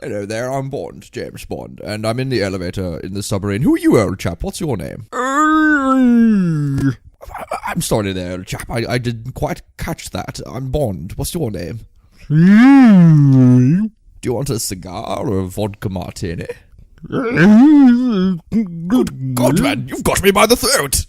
Hello there, I'm Bond, James Bond, and I'm in the elevator in the submarine. Who are you, old chap? What's your name? I'm sorry there, old chap. I didn't quite catch that. I'm Bond. What's your name? Do you want a cigar or a vodka martini? Good God, man, you've got me by the throat!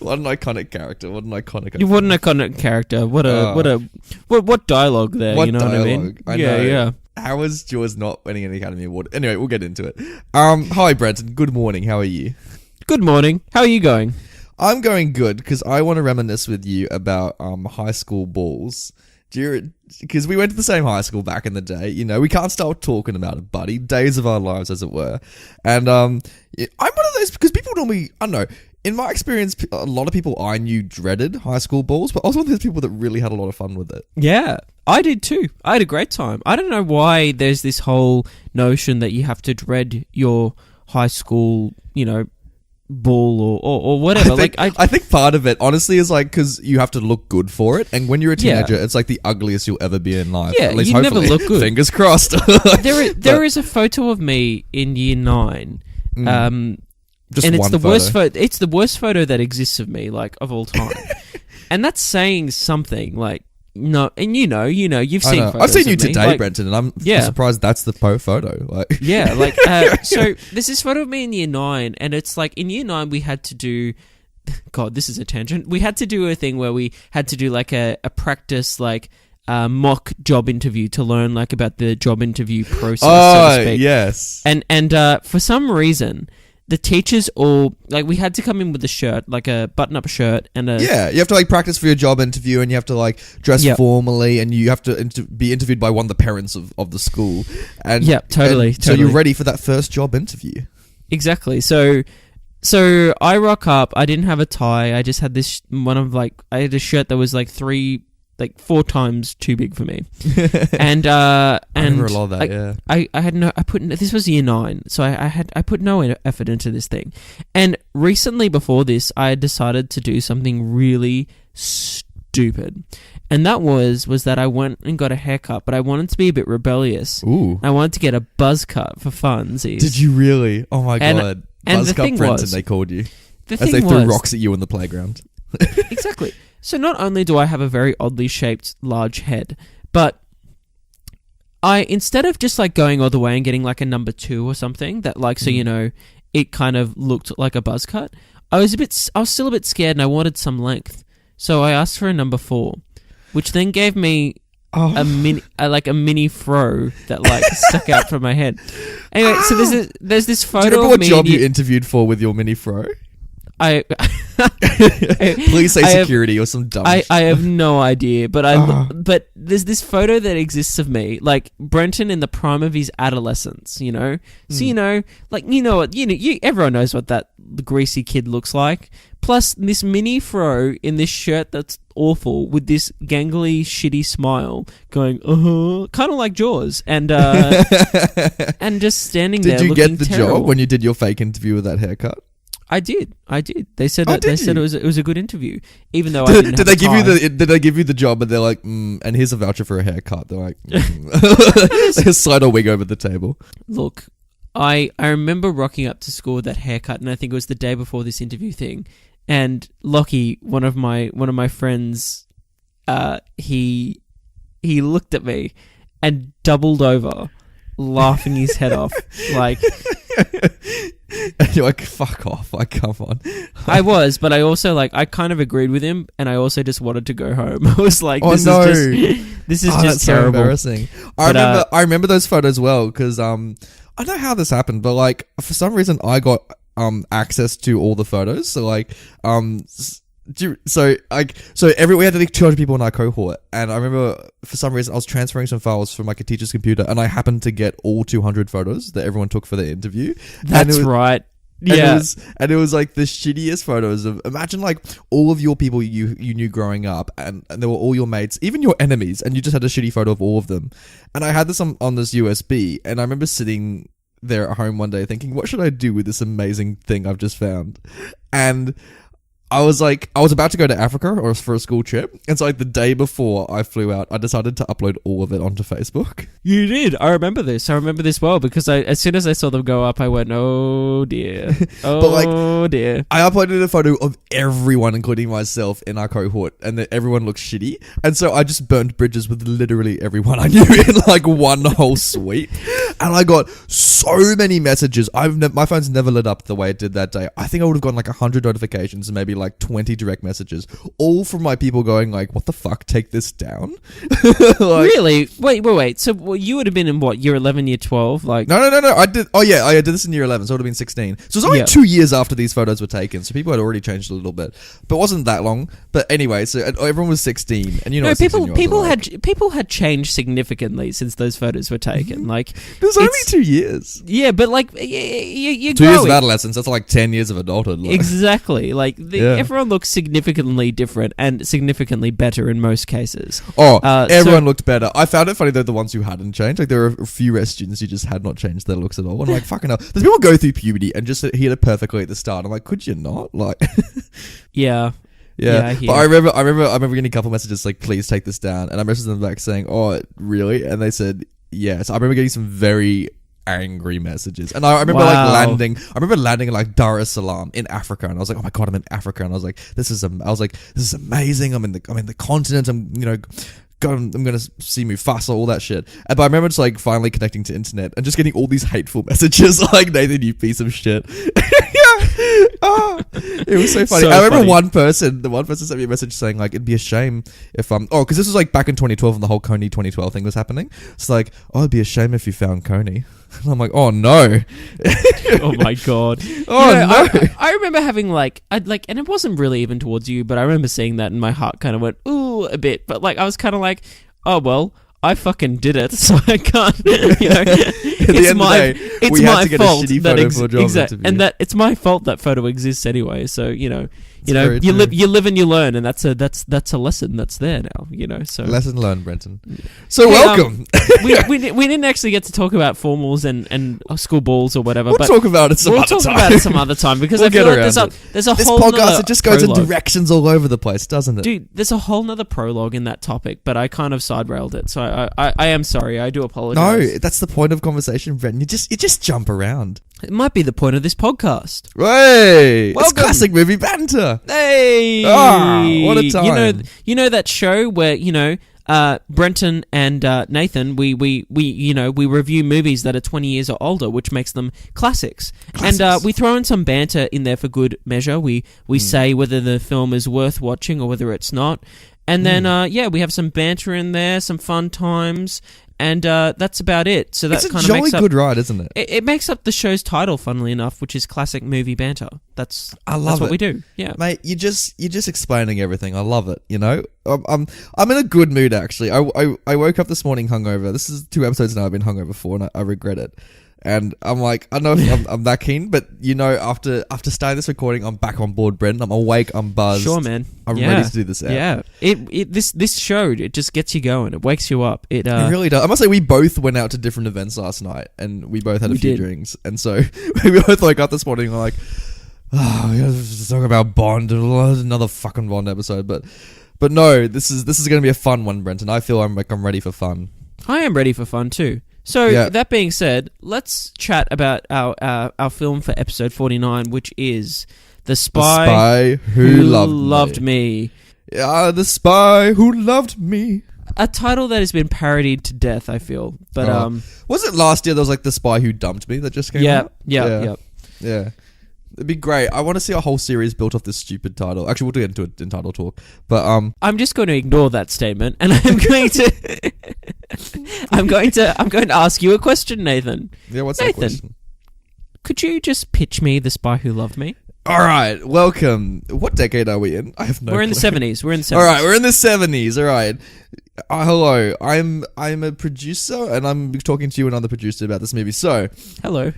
What an iconic character. What an iconic character. What dialogue there, what you know dialogue? what I mean? Yeah. How is Jaws not winning an Academy Award? Anyway, we'll get into it. Hi, Brenton. Good morning. How are you? Good morning. How are you going? I'm going good because I want to reminisce with you about high school balls. Because we went to the same high school back in the day. You know, we can't stop talking about it, buddy. Days of our lives, as it were. And I'm one of those, because people normally, I don't know, in my experience, a lot of people I knew dreaded high school balls, but I was one of those people that really had a lot of fun with it. Yeah, I did too. I had a great time. I don't know why there's this whole notion that you have to dread your high school, you know, ball or whatever. I think part of it, honestly, is like because you have to look good for it, and when you're a teenager, it's like the ugliest you'll ever be in life. Yeah, at least you hopefully. never look good. Fingers crossed. There is a photo of me in year 9. Just and it's one the photo. worst photo. It's the worst photo that exists of me, like, of all time. And that's saying something. Like, no, and you've seen photos I've seen you of me. today, like, Brenton, and I'm Yeah. surprised that's the photo. Like, yeah, like, so there's this photo of me in year 9, and it's like, in year 9 we had to do, God, this is a tangent. We had to do a thing where we had to do like a practice, like, mock job interview to learn like about the job interview process, so to speak. Yes. And for some reason, the teachers all, like, we had to come in with a shirt, like a button-up shirt and a... Yeah, you have to like practice for your job interview, and you have to like dress formally, and you have to be interviewed by one of the parents of the school. And totally. So you're ready for that first job interview. Exactly. So I rock up. I didn't have a tie. I just had this I had a shirt that was like 4 times too big for me. And I remember a lot of that, yeah. This was year 9, so I put no effort into this thing. And recently before this, I had decided to do something really stupid. And that was that I went and got a haircut, but I wanted to be a bit rebellious. Ooh. I wanted to get a buzz cut for funsies. Did you really? Oh my God. And Buzz the cut thing Brenton, was, they called you. The as thing they threw was, rocks at you in the playground. Exactly. So not only do I have a very oddly shaped large head, but instead of just like going all the way and getting like a number 2 or something that like, so you know, it kind of looked like a buzz cut, I was still a bit scared, and I wanted some length. So I asked for a number 4, which then gave me a mini fro that like stuck out from my head. Anyway, so there's this photo. Do you remember of what job you interviewed for with your mini fro? Please say security or some dumb I have no idea, but there's this photo that exists of me, like Brenton in the prime of his adolescence, you know? So, you know, like, everyone knows what that greasy kid looks like. Plus this mini fro in this shirt that's awful with this gangly, shitty smile going, kind of like Jaws. And, and just standing there looking looking Did you get the terrible. job when you did your fake interview with that haircut? I did. They said it was a good interview, even though I didn't did they give you the job and they're like, and here's a voucher for a haircut? They're like, they slide a wig over the table. Look, I remember rocking up to school with that haircut, and I think it was the day before this interview thing. And Lockie, one of my friends, he looked at me and doubled over, laughing his head off, like. And you're like, fuck off, like, come on. I was, but I also, like, I kind of agreed with him, and I also just wanted to go home. I was like, this is just that's terrible. So embarrassing. I remember those photos well, because I don't know how this happened, but like, for some reason I got access to all the photos. So like, so we had like 200 people in our cohort, and I remember for some reason I was transferring some files from like a teacher's computer, and I happened to get all 200 photos that everyone took for the interview. That's right. Yeah. And it was like the shittiest photos of, imagine like all of your people you knew growing up, and they were all your mates, even your enemies, and you just had a shitty photo of all of them. And I had this on this USB, and I remember sitting there at home one day thinking, what should I do with this amazing thing I've just found? And I was about to go to Africa or for a school trip, and so like the day before I flew out, I decided to upload all of it onto Facebook. You did. I remember this. I remember this well because as soon as I saw them go up, I went, "Oh dear, oh dear." I uploaded a photo of everyone, including myself, in our cohort, and that everyone looked shitty. And so I just burnt bridges with literally everyone I knew in like one whole sweep. And I got so many messages. My phone's never lit up the way it did that day. I think I would have gotten like 100 notifications and maybe like 20 direct messages, all from my people going like, "What the fuck? Take this down." Really? Wait. So you would have been in what, year 11, year 12? Like No. I did. Oh yeah, I did this in year 11, so it would have been 16. So it was only 2 years after these photos were taken. So people had already changed a little bit, but it wasn't that long. But anyway, so everyone was 16, and you know, people had changed significantly since those photos were taken. Like it was only 2 years. Yeah, but like you're 2 years of adolescence. That's like 10 years of adulthood. Like. Exactly. Like everyone looks significantly different and significantly better in most cases. Everyone looked better. I found it funny though, the ones who hadn't changed. Like there were a few rest students who just had not changed their looks at all. And I'm like, fucking hell. There's people go through puberty and just hit it perfectly at the start. I'm like, could you not? Like, yeah. Yeah, but I remember getting a couple messages like, "Please take this down," and I messaged them back saying, "Oh, really?" And they said, "Yes." I remember getting some very angry messages, and I remember landing in like Dar es Salaam in Africa, and I was like, "Oh my god, I'm in Africa," and I was like, "This is amazing. I'm in the continent. I'm gonna see Mufasa, all that shit." But I remember just like finally connecting to internet and just getting all these hateful messages like, "Nathan, you piece of shit." It was so funny. I remember one person sent me a message saying like, "It'd be a shame if because this was like back in 2012 and the whole Coney 2012 thing was happening. It's like, "Oh, it'd be a shame if you found Coney." And I'm like, "Oh no." Oh my god. No. I remember having and it wasn't really even towards you, but I remember seeing that and my heart kind of went ooh a bit, but like I was kind of like, "Oh well, I fucking did it, so I can't." It's my fault that and that it's my fault that photo exists anyway. So you live and you learn, and that's a lesson that's there now. So lesson learned, Brenton. So welcome. We didn't actually get to talk about formals and school balls or whatever. We'll talk about it some other time because I feel like there's a whole podcast. It just goes in directions all over the place, doesn't it? Dude, there's a whole nother prologue in that topic, but I kind of side railed it, so I am sorry. I do apologize. No, that's the point of conversation, Brenton. You just jump around. It might be the point of this podcast. Hey, it's Classic Movie Banter. Hey, what a time! You know that show where Brenton and Nathan, we review movies that are 20 years or older, which makes them classics. And we throw in some banter in there for good measure. We say whether the film is worth watching or whether it's not. And then, we have some banter in there, some fun times, and that's about it. So that's kind of makes up... good ride, isn't it? It makes up the show's title, funnily enough, which is Classic Movie Banter. That's what we do. Yeah, mate, you're just explaining everything. I love it. I'm in a good mood actually. I woke up this morning hungover. This is 2 episodes now I've been hungover for, and I regret it. And I'm like, I don't know if I'm that keen, but after starting this recording, I'm back on board, Brenton. I'm awake, I'm buzzed. Sure, man. I'm ready to do this out. Yeah. This show, it just gets you going. It wakes you up. It really does. I must say, we both went out to different events last night, and we both had a few drinks. And so we both woke up this morning and we're like, we gotta talk about Bond, another fucking Bond episode. But no, this is going to be a fun one, Brenton. I feel I'm ready for fun. I am ready for fun too. So that being said, let's chat about our film for episode 49, which is The Spy Who Loved Me. Yeah, The Spy Who Loved Me. A title that has been parodied to death, I feel. But was it last year there was like The Spy Who Dumped Me that just came out? Yeah. It'd be great. I want to see a whole series built off this stupid title. Actually, we'll get into it in title talk. But I'm just going to ignore that statement, and I'm going to ask you a question, Nathan. Yeah, what's that question? Could you just pitch me The Spy Who Loved Me? All right, welcome. What decade are we in? I have no clue. We're in the 70s. All right, we're in the 70s. All right. Hello. I'm a producer, and I'm talking to you, another producer, about this movie. So, hello.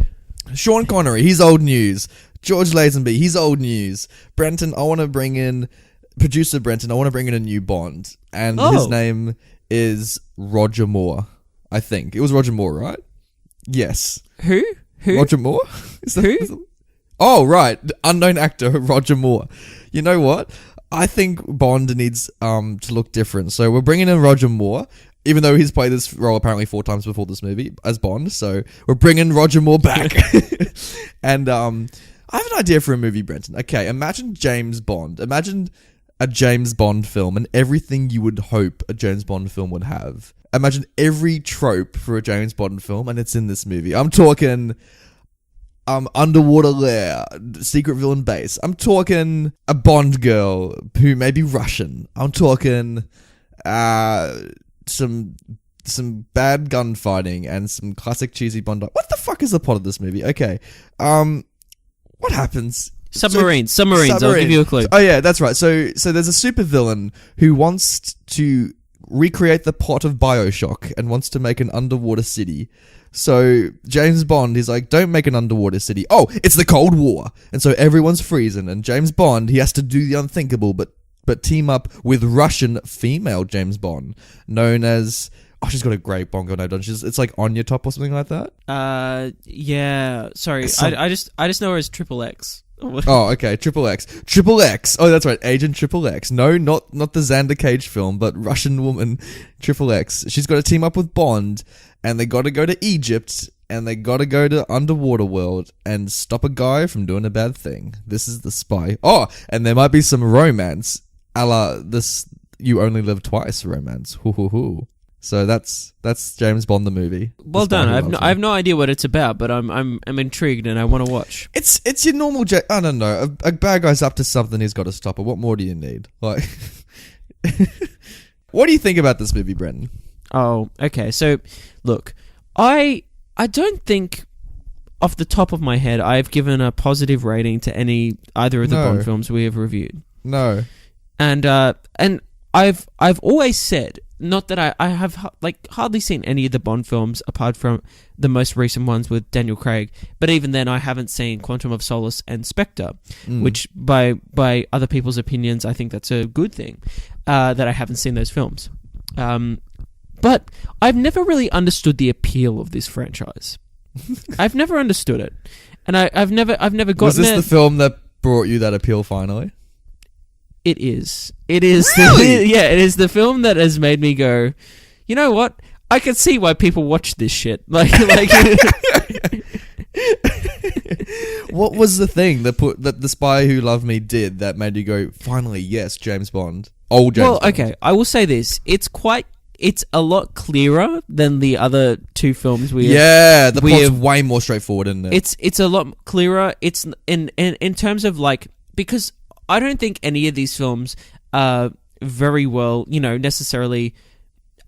Sean Connery, he's old news. George Lazenby, he's old news. Brenton, I want to bring in... Producer Brenton, I want to bring in a new Bond. And his name is Roger Moore, I think. It was Roger Moore, right? Yes. Who? Roger Moore? Who? Oh, right. The unknown actor, Roger Moore. You know what? I think Bond needs to look different. So we're bringing in Roger Moore, even though he's played this role apparently 4 times before this movie as Bond. So we're bringing Roger Moore back. And I have an idea for a movie, Brenton. Okay, imagine James Bond. Imagine a James Bond film and everything you would hope a James Bond film would have. Imagine every trope for a James Bond film, and it's in this movie. I'm talking underwater lair, secret villain base. I'm talking a Bond girl who may be Russian. I'm talking some bad gunfighting and some classic cheesy Bond. What the fuck is the plot of this movie? Okay, what happens? Submarines. I'll give you a clue. Oh yeah, that's right. So there's a super villain who wants to recreate the plot of BioShock and wants to make an underwater city. So James Bond, he's like, don't make an underwater city. Oh, it's the Cold War. And so everyone's freezing. And James Bond, he has to do the unthinkable, but team up with Russian female James Bond, known as... Oh, she's got a great Bond girl name, doesn't she? It's like Anya Top or something like that? Yeah. Sorry, I just know her as Triple X. Oh, okay. Triple X. Oh, that's right. Agent Triple X. No, not the Xander Cage film, but Russian woman Triple X. She's got to team up with Bond, and they got to go to Egypt, and they got to go to underwater world and stop a guy from doing a bad thing. This is the spy. Oh, and there might be some romance, a la this "You Only Live Twice" romance. Hoo hoo hoo. So that's James Bond the movie. Well done. I have no idea what it's about, but I'm intrigued and I want to watch. It's your normal. I don't know. A bad guy's up to something. He's got to stop it. What more do you need? Like, what do you think about this movie, Brenton? Oh, okay. So, look, I don't think off the top of my head I've given a positive rating to either of the Bond films we have reviewed. No. And I've always said. Not that I have hardly seen any of the Bond films apart from the most recent ones with Daniel Craig, but even then I haven't seen Quantum of Solace and Spectre, which by other people's opinions I think that's a good thing that I haven't seen those films. But I've never really understood the appeal of this franchise. I've never understood it, and I've never gotten. Was this the film that brought you that appeal finally? It is. Really? Yeah, it is the film that has made me go, you know what? I can see why people watch this shit. Like What was the thing that The Spy Who Loved Me did that made you go, finally, yes, James Bond. Old James Bond. Okay, I will say this. It's a lot clearer than the other 2 films the plot's way more straightforward, isn't it? It's a lot clearer. It's in terms of because I don't think any of these films are very well, necessarily.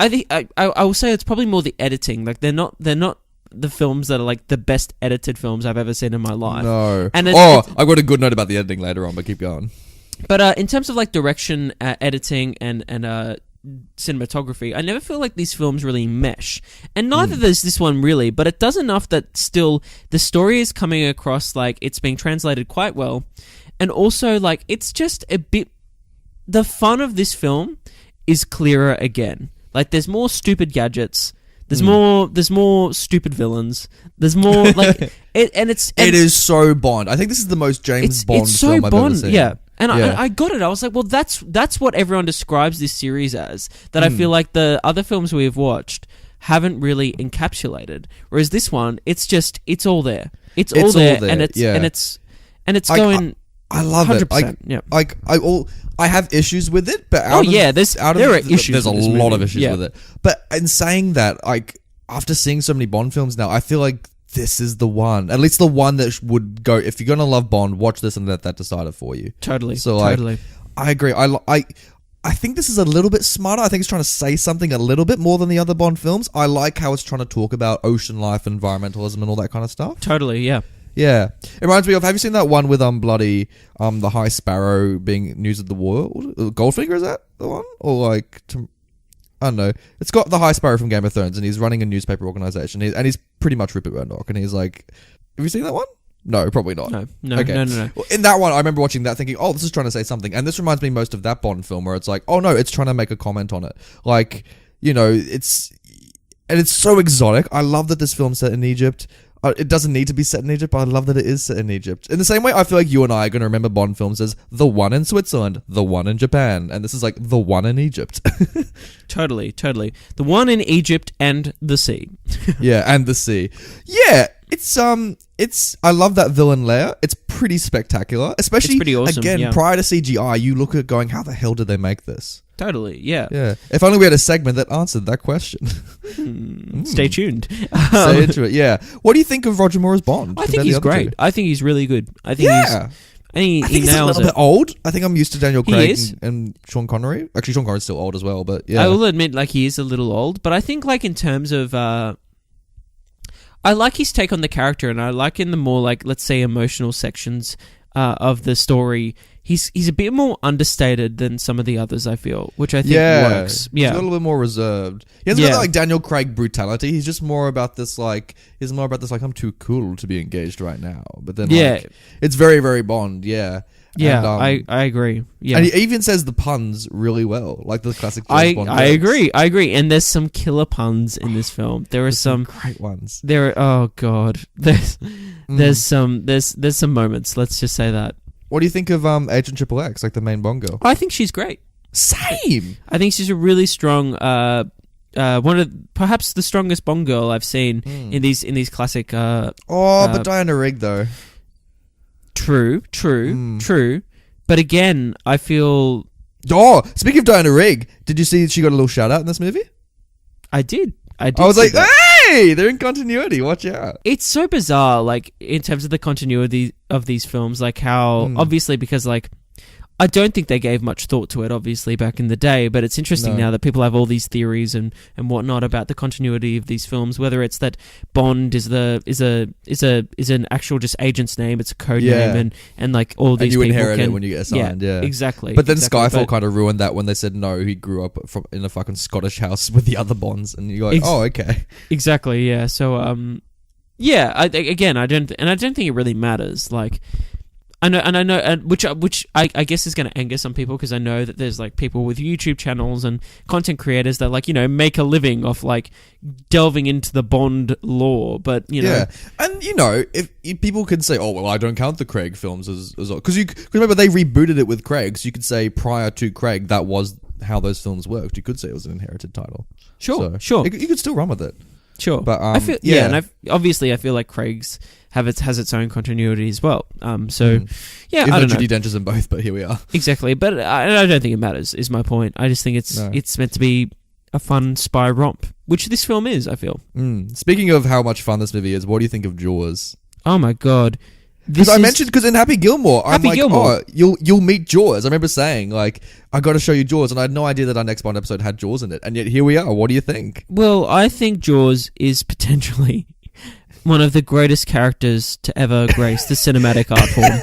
I think I will say it's probably more the editing. Like they're not the films that are like the best edited films I've ever seen in my life. No. And I've got a good note about the editing later on, but keep going. But in terms of like direction, editing, and cinematography, I never feel like these films really mesh, and neither does this one really. But it does enough that still the story is coming across like it's being translated quite well. And also, like, it's just a bit... The fun of this film is clearer again. Like, there's more stupid gadgets. There's more stupid villains. There's more, like... It is so Bond. I think this is the most James Bond film I've ever seen. Yeah. And I got it. I was like, well, that's what everyone describes this series as. That I feel like the other films we've watched haven't really encapsulated. Whereas this one, it's all there. It's all there. And it's going... I love 100%, it. Yeah. I have issues with it, but there's a lot of issues with it. But in saying that, like after seeing so many Bond films now, I feel like this is the one. At least the one that would go. If you're gonna love Bond, watch this and let that decide it for you. Totally. So totally. I agree. I think this is a little bit smarter. I think it's trying to say something a little bit more than the other Bond films. I like how it's trying to talk about ocean life, environmentalism, and all that kind of stuff. Totally. Yeah. Yeah. It reminds me of, have you seen that one with the High Sparrow being news of the world? Goldfinger, is that the one? Or I don't know. It's got the High Sparrow from Game of Thrones, and he's running a newspaper organization, and he's pretty much Rupert Murdoch, and he's like, have you seen that one? No, probably not. No. Well, in that one, I remember watching that thinking, oh, this is trying to say something. And this reminds me most of that Bond film where it's like, oh no, it's trying to make a comment on it. Like, it's so exotic. I love that this film's set in Egypt. It doesn't need to be set in Egypt, but I love that it is set in Egypt. In the same way, I feel like you and I are going to remember Bond films as the one in Switzerland, the one in Japan, and this is like the one in Egypt. Totally. The one in Egypt and the sea. Yeah, and the sea. Yeah, it's I love that villain layer. It's pretty spectacular, especially It's pretty awesome, again yeah. prior to CGI. You look at going, how the hell did they make this? Totally, yeah. Yeah, if only we had a segment that answered that question. Stay tuned. Stay into it. Yeah. What do you think of Roger Moore's Bond? I compared think to he's the other great. two? I think he's really good. I think Yeah. he I think he's a nails little it. bit old. I think I'm used to Daniel He Craig is. and Sean Connery. Actually, Sean Connery's still old as well, but yeah. I will admit, like, he is a little old, but I think, like, in terms of, I like his take on the character, and I like in the more, like, let's say, emotional sections of the story. He's a bit more understated than some of the others, I feel, which I think works. He's Yeah, a little bit more reserved. He hasn't got that, like, Daniel Craig brutality. He's just more about this, like, I'm too cool to be engaged right now. But then, like, it's very, very Bond, yeah. Yeah, And, I agree. Yeah, and he even says the puns really well, like the classic James Bond I jokes. agree. And there's some killer puns in this film. There are There's some great ones. There are, oh god, there's some moments. Let's just say that. What do you think of Agent Triple X, like the main Bond girl? I think she's great. Same. I think she's a really strong, one of perhaps the strongest Bond girl I've seen in these classic. But Diana Rigg though. True. But again, I feel Oh, speaking of Diana Rigg, did you see she got a little shout out in this movie? I did. I was see like, that. Hey, they're in continuity. Watch out. It's so bizarre, like, in terms of the continuity of these films, like how obviously because, like, I don't think they gave much thought to it, obviously, back in the day, but it's interesting now that people have all these theories and whatnot about the continuity of these films, whether it's that Bond is an actual just agent's name, it's a code name, and like all these and you people inherit it when you get assigned, yeah. Exactly. But then Skyfall kind of ruined that when they said no, he grew up in a fucking Scottish house with the other Bonds, and you're like, oh, okay. Exactly, yeah. So, I don't think it really matters, like. I know, which I guess is going to anger some people because I know that there's like people with YouTube channels and content creators that like make a living off like delving into the Bond lore, but and if people can say, oh well, I don't count the Craig films as well because remember they rebooted it with Craig, so you could say prior to Craig that was how those films worked. You could say it was an inherited title. Sure. You could still run with it. Sure, but I feel and I feel like Craig's has its own continuity as well. I don't know. Judy Dench's in both, but here we are. Exactly, but I don't think it matters. Is my point. I just think it's meant to be a fun spy romp, which this film is. I feel. Speaking of how much fun this movie is, what do you think of Jaws? Oh my god. Because in Happy Gilmore, I'm like, oh, you'll meet Jaws. I remember saying, like, I got to show you Jaws, and I had no idea that our next Bond episode had Jaws in it, and yet here we are. What do you think? Well, I think Jaws is potentially one of the greatest characters to ever grace the cinematic art form.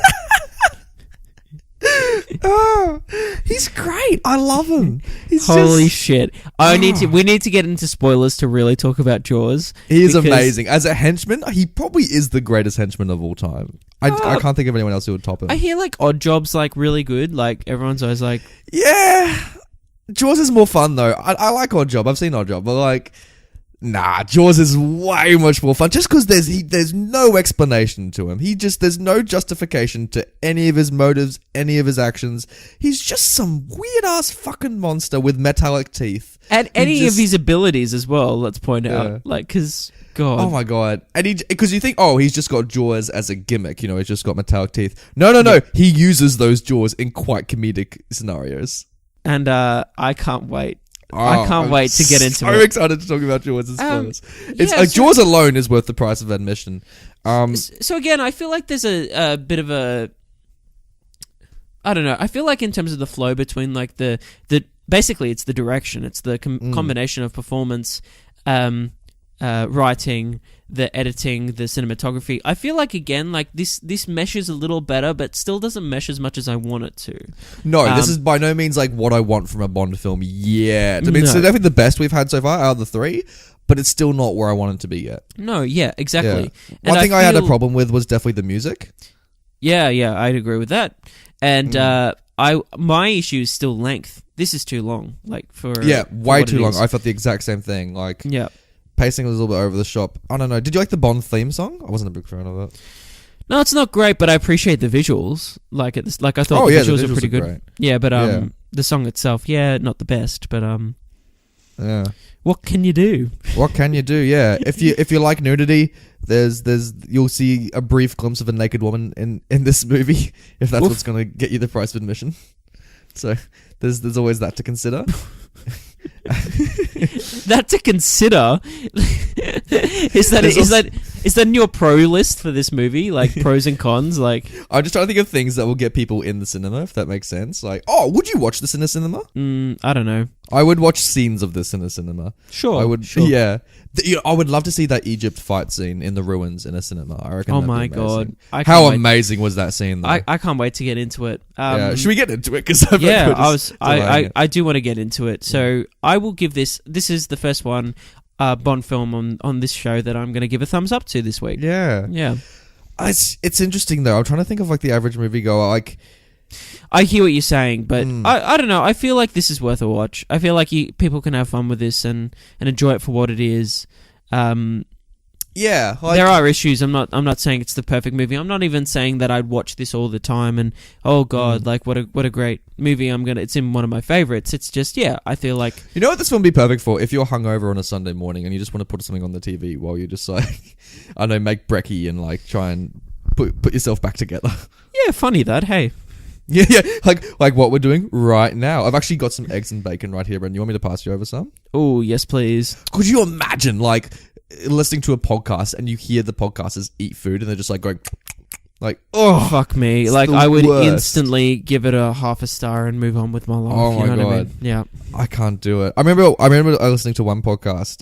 Oh, he's great. I love him. Holy shit. We need to get into spoilers to really talk about Jaws. He is amazing. As a henchman, he probably is the greatest henchman of all time. I can't think of anyone else who would top him. I hear like Odd Job's like really good. Like everyone's always like, yeah. Jaws is more fun though. I like Odd Job. I've seen Odd Job, but like, nah, Jaws is way much more fun. Just because there's no explanation to him. There's no justification to any of his motives, any of his actions. He's just some weird ass fucking monster with metallic teeth. And any of his abilities as well. Let's point out, like, because God, oh my God, and because you think, oh, he's just got jaws as a gimmick. He's just got metallic teeth. No. He uses those jaws in quite comedic scenarios. And I can't wait. I can't wait to get into it. I'm excited to talk about Jaws and spoilers. Jaws alone is worth the price of admission. So again, I feel like there's a bit of a... I don't know. I feel like in terms of the flow between like the basically it's the direction. It's the combination of performance, writing, the editing, the cinematography. I feel like again, like this meshes a little better, but still doesn't mesh as much as I want it to. No, this is by no means like what I want from a Bond film yet. I mean, it's definitely the best we've had so far out of the three, but it's still not where I want it to be yet. No, yeah, exactly. Yeah. One thing I had a problem with was definitely the music. Yeah, I'd agree with that. And my issue is still length. This is too long. Like for way too long. I felt the exact same thing. Like, yeah. pacing was a little bit over the top. I don't know. Did you like the Bond theme song? I wasn't a big fan of it. No, it's not great, but I appreciate the visuals. Like I thought the visuals were pretty good. Great. Yeah, but the song itself, not the best, but yeah. What can you do? What can you do? Yeah, if you like nudity, you'll see a brief glimpse of a naked woman in this movie if that's what's going to get you the price of admission. So there's always that to consider. That to consider. Is that in your pro list for this movie? Like pros and cons? Like I'm just trying to think of things that will get people in the cinema, if that makes sense. Like, would you watch this in a cinema? I don't know. I would watch scenes of this in a cinema. Sure. I would. Sure. Yeah. I would love to see that Egypt fight scene in the ruins in a cinema. I reckon. Oh my god! How amazing was that scene? Though? I can't wait to get into it. Yeah. Should we get into it? Because I do want to get into it. So I will give this. This is the first one. Bond film on this show that I'm going to give a thumbs up to this week. Yeah. It's interesting though. I'm trying to think of like the average moviegoer. Like, I hear what you're saying, but I don't know. I feel like this is worth a watch. I feel like people can have fun with this and enjoy it for what it is. Yeah, there are issues. I'm not saying it's the perfect movie. I'm not even saying that I'd watch this all the time. And oh god, like what a great movie. It's in one of my favorites. It's just I feel like what this film would be perfect for if you're hungover on a Sunday morning and you just want to put something on the TV while you just like I know make brekkie and like try and put yourself back together. Yeah, funny that. Hey. Yeah, like what we're doing right now. I've actually got some eggs and bacon right here, Brendan. You want me to pass you over some? Oh, yes, please. Could you imagine, like, listening to a podcast and you hear the podcasters eat food and they're just like going like, oh fuck me, like I would instantly give it a half a star and move on with my life. Oh my god, what I mean? Yeah, I can't do it. I remember listening to one podcast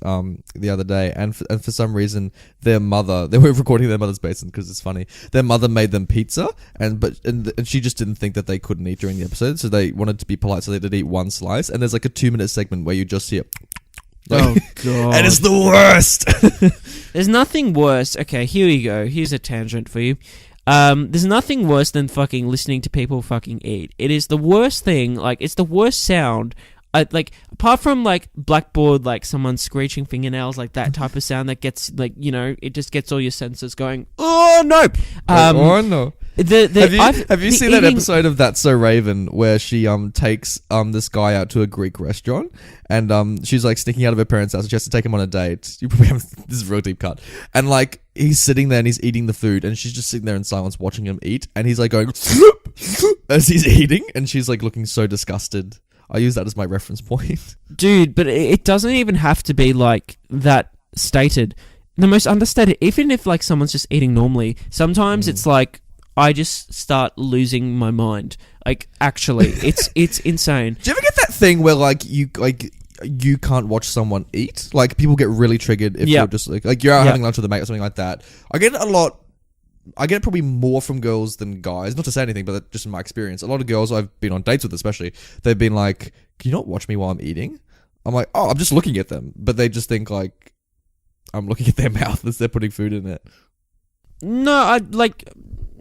the other day, and for some reason their mother, they were recording their mother's basement because it's funny. Their mother made them pizza, and she just didn't think that they couldn't eat during the episode, so they wanted to be polite, so they did eat one slice, and there's like a 2-minute segment where you just hear. Oh god, and it's the worst. There's nothing worse. Okay, here we go. Here's a tangent for you. There's nothing worse than fucking listening to people fucking eat. It is the worst thing. Like, it's the worst sound. Like, apart from, like, blackboard, like, someone screeching fingernails, like, that type of sound that gets, like, it just gets all your senses going, oh, no! Oh, no. Have you seen that episode of That's So Raven where she takes this guy out to a Greek restaurant and she's like sneaking out of her parents' house and she has to take him on a date. You probably have this is a real deep cut. And like he's sitting there and he's eating the food and she's just sitting there in silence watching him eat and he's like going as he's eating and she's like looking so disgusted. I use that as my reference point. Dude, but it doesn't even have to be like that stated. The most understated, even if like someone's just eating normally, sometimes it's like I just start losing my mind. Like, actually, it's insane. Do you ever get that thing where you can't watch someone eat? Like, people get really triggered if you're just like you're out having lunch with a mate or something like that. I get it probably more from girls than guys. Not to say anything, but just in my experience, a lot of girls I've been on dates with, especially, they've been like, "Can you not watch me while I'm eating?" I'm like, "Oh, I'm just looking at them," but they just think like I'm looking at their mouth as they're putting food in it.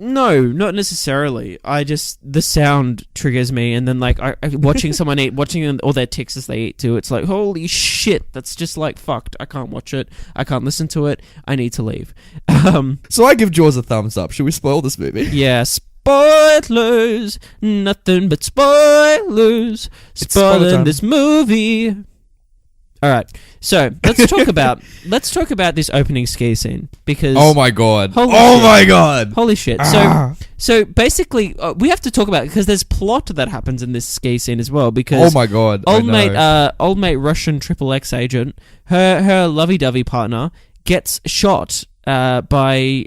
No, not necessarily. The sound triggers me, and then like watching someone eat, watching all their ticks as they eat too. It's like, holy shit, that's just like fucked. I can't watch it. I can't listen to it. I need to leave. So I give Jaws a thumbs up. Should we spoil this movie? Yeah, spoilers. Nothing but spoilers. Spoiling this movie. All right, so let's talk about this opening ski scene because oh my god, holy shit! So basically, we have to talk about it because there's plot that happens in this ski scene as well. Because oh my god, old mate Russian XXX agent, her lovey-dovey partner gets shot by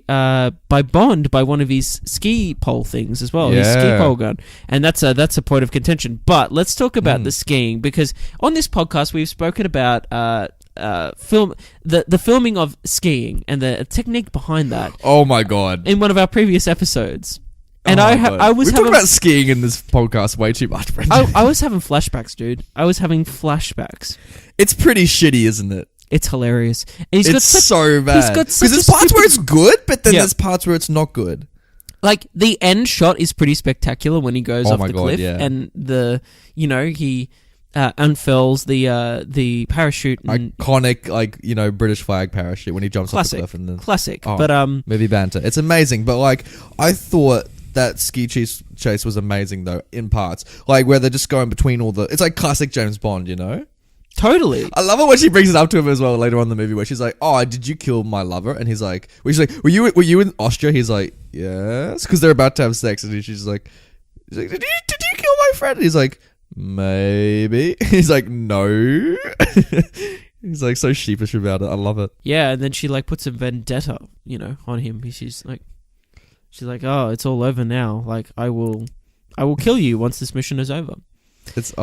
Bond by one of his ski pole things as well, his ski pole gun, and that's a point of contention. But let's talk about the skiing because on this podcast we've spoken about the filming of skiing and the technique behind that. Oh my god! In one of our previous episodes, and we talk about skiing in this podcast way too much, Brendan. I was having flashbacks, dude. I was having flashbacks. It's pretty shitty, isn't it? It's hilarious. And it's so bad. Because there's parts where it's good, but then there's parts where it's not good. Like, the end shot is pretty spectacular when he goes off the cliff. Yeah. And unfurls the parachute. And Iconic, like, you know, British flag parachute when he jumps off the classic, cliff. And then, classic. oh, But movie banter. It's amazing. But like, I thought that ski chase was amazing though, in parts. Like where they're just going between all the. It's like classic James Bond, you know. Totally. I love it when she brings it up to him as well later on in the movie, where she's like, "Oh, did you kill my lover?" And he's like, "Were you in Austria?" He's like, "Yes," because they're about to have sex, and she's like, "Did you kill my friend?" And he's like, "Maybe." He's like, "No." He's like so sheepish about it. I love it. Yeah, and then she like puts a vendetta, you know, on him. She's like, "Oh, it's all over now. Like, I will kill you once this mission is over." It's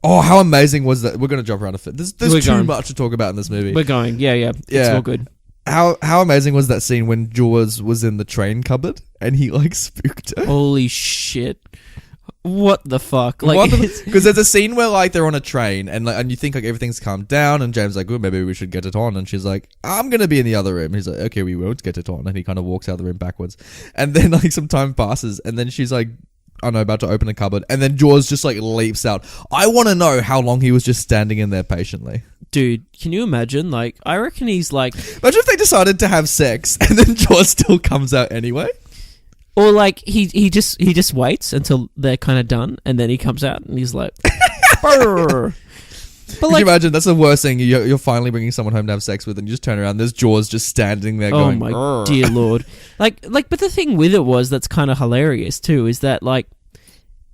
how amazing was that? We're gonna jump around a bit. There's too much to talk about in this movie. We're going, yeah. It's all good. How amazing was that scene when Jaws was in the train cupboard and he like spooked her? Holy shit! What the fuck? Like, because there's a scene where like they're on a train and you think like everything's calmed down and James like, well, maybe we should get it on, and she's like, I'm gonna be in the other room. He's like, okay, we won't get it on, and he kind of walks out of the room backwards, and then like some time passes, and then she's like, I don't know, about to open a cupboard, and then Jaws just like leaps out. I want to know how long he was just standing in there patiently. Dude, can you imagine? Like, I reckon he's like... Imagine if they decided to have sex, and then Jaws still comes out anyway. Or like, he just waits until they're kind of done, and then he comes out, and he's like... Brr. But like, can you imagine? That's the worst thing. You're finally bringing someone home to have sex with, and you just turn around. There's Jaws just standing there going, "Oh my dear lord!" Like, but the thing with it was that's kind of hilarious too. Is that like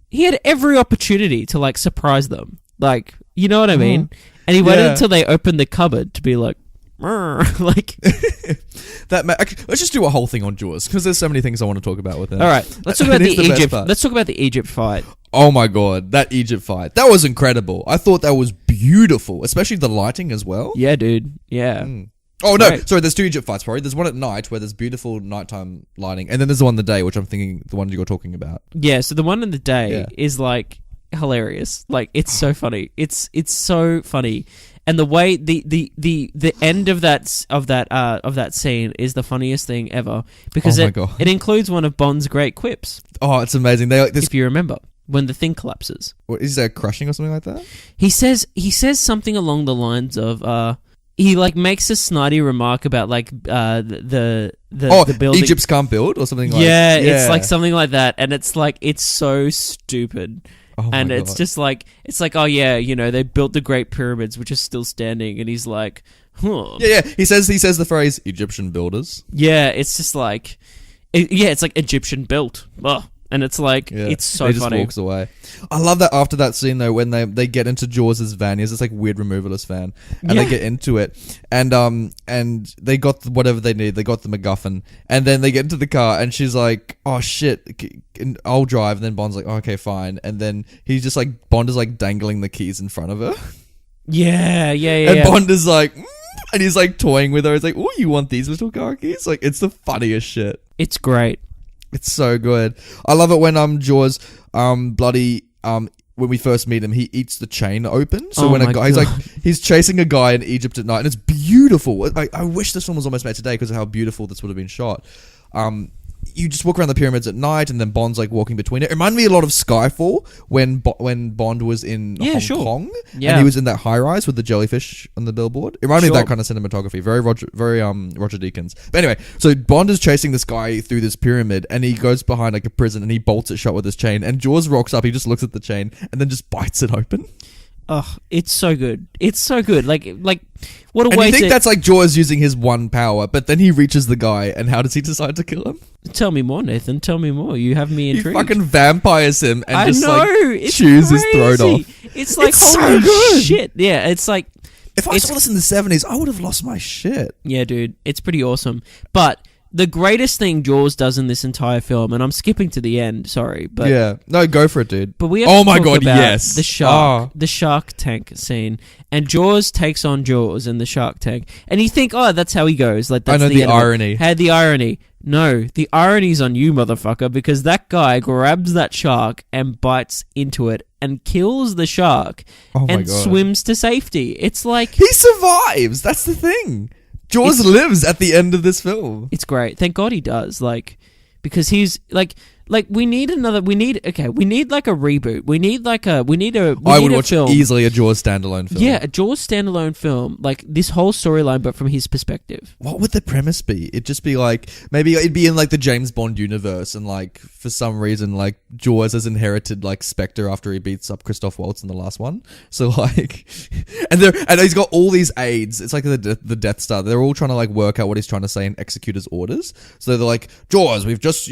he had every opportunity to like surprise them, like, you know what I mean? And he waited until they opened the cupboard to be like, like. Let's just do a whole thing on Jaws because there's so many things I want to talk about with it. All right, let's talk about the Egypt. Let's talk about the Egypt fight. Oh my god, that Egypt fight. That was incredible. I thought that was beautiful, especially the lighting as well. Yeah, dude. Yeah. Oh no, sorry, there's two Egypt fights, probably. There's one at night where there's beautiful nighttime lighting, and then there's the one in the day, which I'm thinking the one you're talking about. Yeah, so the one in the day is like hilarious. Like, it's so funny. It's so funny. And the way the end of that scene is the funniest thing ever because it includes one of Bond's great quips. Oh, it's amazing. If you remember, when the thing collapses, what is there, crushing or something like that? He says something along the lines of he like makes a snidey remark about like the building. Egypt's can't build or something like that. Yeah, it's like something like that, and it's like it's so stupid. And it's God. just like, it's like, oh yeah, you know, they built the Great Pyramids, which is still standing, and he's like, huh. Yeah. He says the phrase Egyptian builders. Yeah, it's just like, it's like Egyptian built. Ugh. And it's like, it's so funny. He just walks away. I love that after that scene though, when they get into Jaws' van. He has this like weird removalist van, and they get into it, and they got whatever they need. They got the MacGuffin, and then they get into the car, and she's like, "Oh shit, I'll drive." And then Bond's like, oh, "Okay, fine." And then he's just like, Bond is like dangling the keys in front of her. Yeah. And Bond is like, and he's like toying with her. He's like, "Oh, you want these little car keys?" Like, it's the funniest shit. It's great. It's so good. I love it when Jaws when we first meet him, he eats the chain open. So when a guy he's chasing a guy in Egypt at night, and it's beautiful. I wish this film was almost made today because of how beautiful this would have been shot. You just walk around the pyramids at night, and then Bond's like walking between it. It reminded me a lot of Skyfall when Bond was in Hong Kong, and he was in that high rise with the jellyfish on the billboard. It reminded me of that kind of cinematography, very Roger Deakins. But anyway, so Bond is chasing this guy through this pyramid, and he goes behind like a prison, and he bolts it shut with his chain. And Jaws rocks up. He just looks at the chain and then just bites it open. Oh, it's so good. It's so good. Like what a and way you think to... that's like Jaws using his one power, but then he reaches the guy, and how does he decide to kill him? Tell me more, Nathan. Tell me more. You have me intrigued. He fucking vampires him and I just know, like chews his throat off. It's like, it's holy so good. shit. Yeah, it's like... If I saw this in the 70s, I would have lost my shit. Yeah, dude. It's pretty awesome. But... the greatest thing Jaws does in this entire film, and I'm skipping to the end, sorry, but... yeah. No, go for it, dude. But we have to talk about the shark tank scene. And Jaws takes on Jaws in the shark tank. And you think, oh, that's how he goes. Like, that's I know the irony. Had the irony. No, the irony's on you, motherfucker, because that guy grabs that shark and bites into it and kills the shark and swims to safety. It's like... he survives! That's the thing! Jaws lives at the end of this film. It's great. Thank God he does. Like, because he's like Like we need like a reboot. We need I would a watch film. easily a Jaws standalone film. Yeah, a Jaws standalone film, like this whole storyline, but from his perspective. What would the premise be? It'd just be like, maybe it'd be in like the James Bond universe, and like for some reason, like Jaws has inherited like Spectre after he beats up Christoph Waltz in the last one. So like, and he's got all these aides. It's like the Death Star. They're all trying to like work out what he's trying to say and execute his orders. So they're like, Jaws, we've just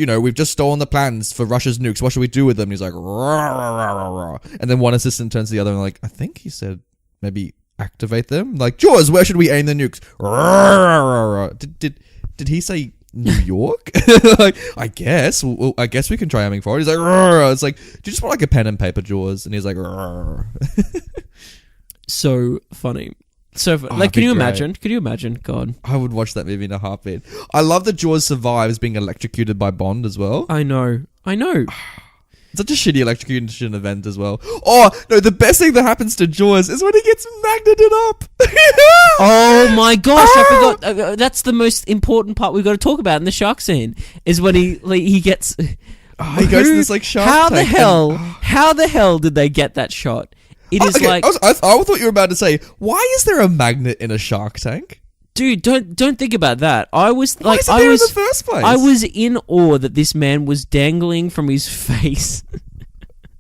stolen the plans for Russia's nukes. What should we do with them? And he's like, rah, rah, rah, rah, rah. And then one assistant turns to the other and like, I think he said maybe activate them. Like, Jaws, where should we aim the nukes? Rah, rah, rah, rah. Did he say New York? Like, I guess. Well, I guess we can try aiming for it. He's like, rah, rah. It's like, do you just want like a pen and paper, Jaws? And he's like, rah. So funny. So, like, can you imagine? Could you imagine? God, I would watch that movie in a heartbeat. I love that Jaws survives being electrocuted by Bond as well. I know. Such a shitty electrocution event as well. Oh, no, the best thing that happens to Jaws is when he gets magneted up. Oh my gosh, I forgot. That's the most important part we've got to talk about in the shark scene, is when he gets... he goes to this, like, shark tank. How the hell did they get that shot? It is okay, like... I thought you were about to say, why is there a magnet in a shark tank? Dude, don't think about that. I was Why like, is it there in the first place? I was in awe that this man was dangling from his face.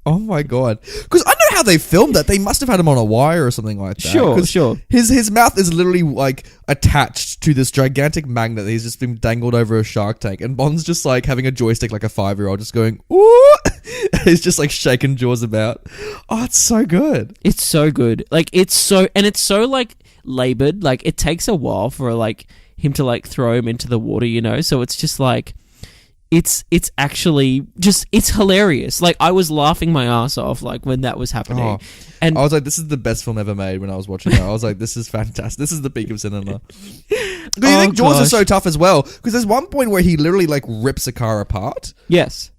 Oh my god! Because I know how they filmed that. They must have had him on a wire or something like that. Sure. His mouth is literally like attached to this gigantic magnet that he's just been dangled over a shark tank, and Bond's just like having a joystick like a 5-year-old, just going ooh. He's just like shaking Jaws about. Oh, it's so good. It's so good. Like it's so like labored. Like it takes a while for like him to like throw him into the water, you know. So it's just like. It's actually just, it's hilarious. Like, I was laughing my ass off, like, when that was happening. Oh, and I was like, this is the best film ever made when I was watching it. I was like, this is fantastic. This is the peak of cinema. Do you think Jaws is so tough as well? Because there's one point where he literally, like, rips a car apart. Yes.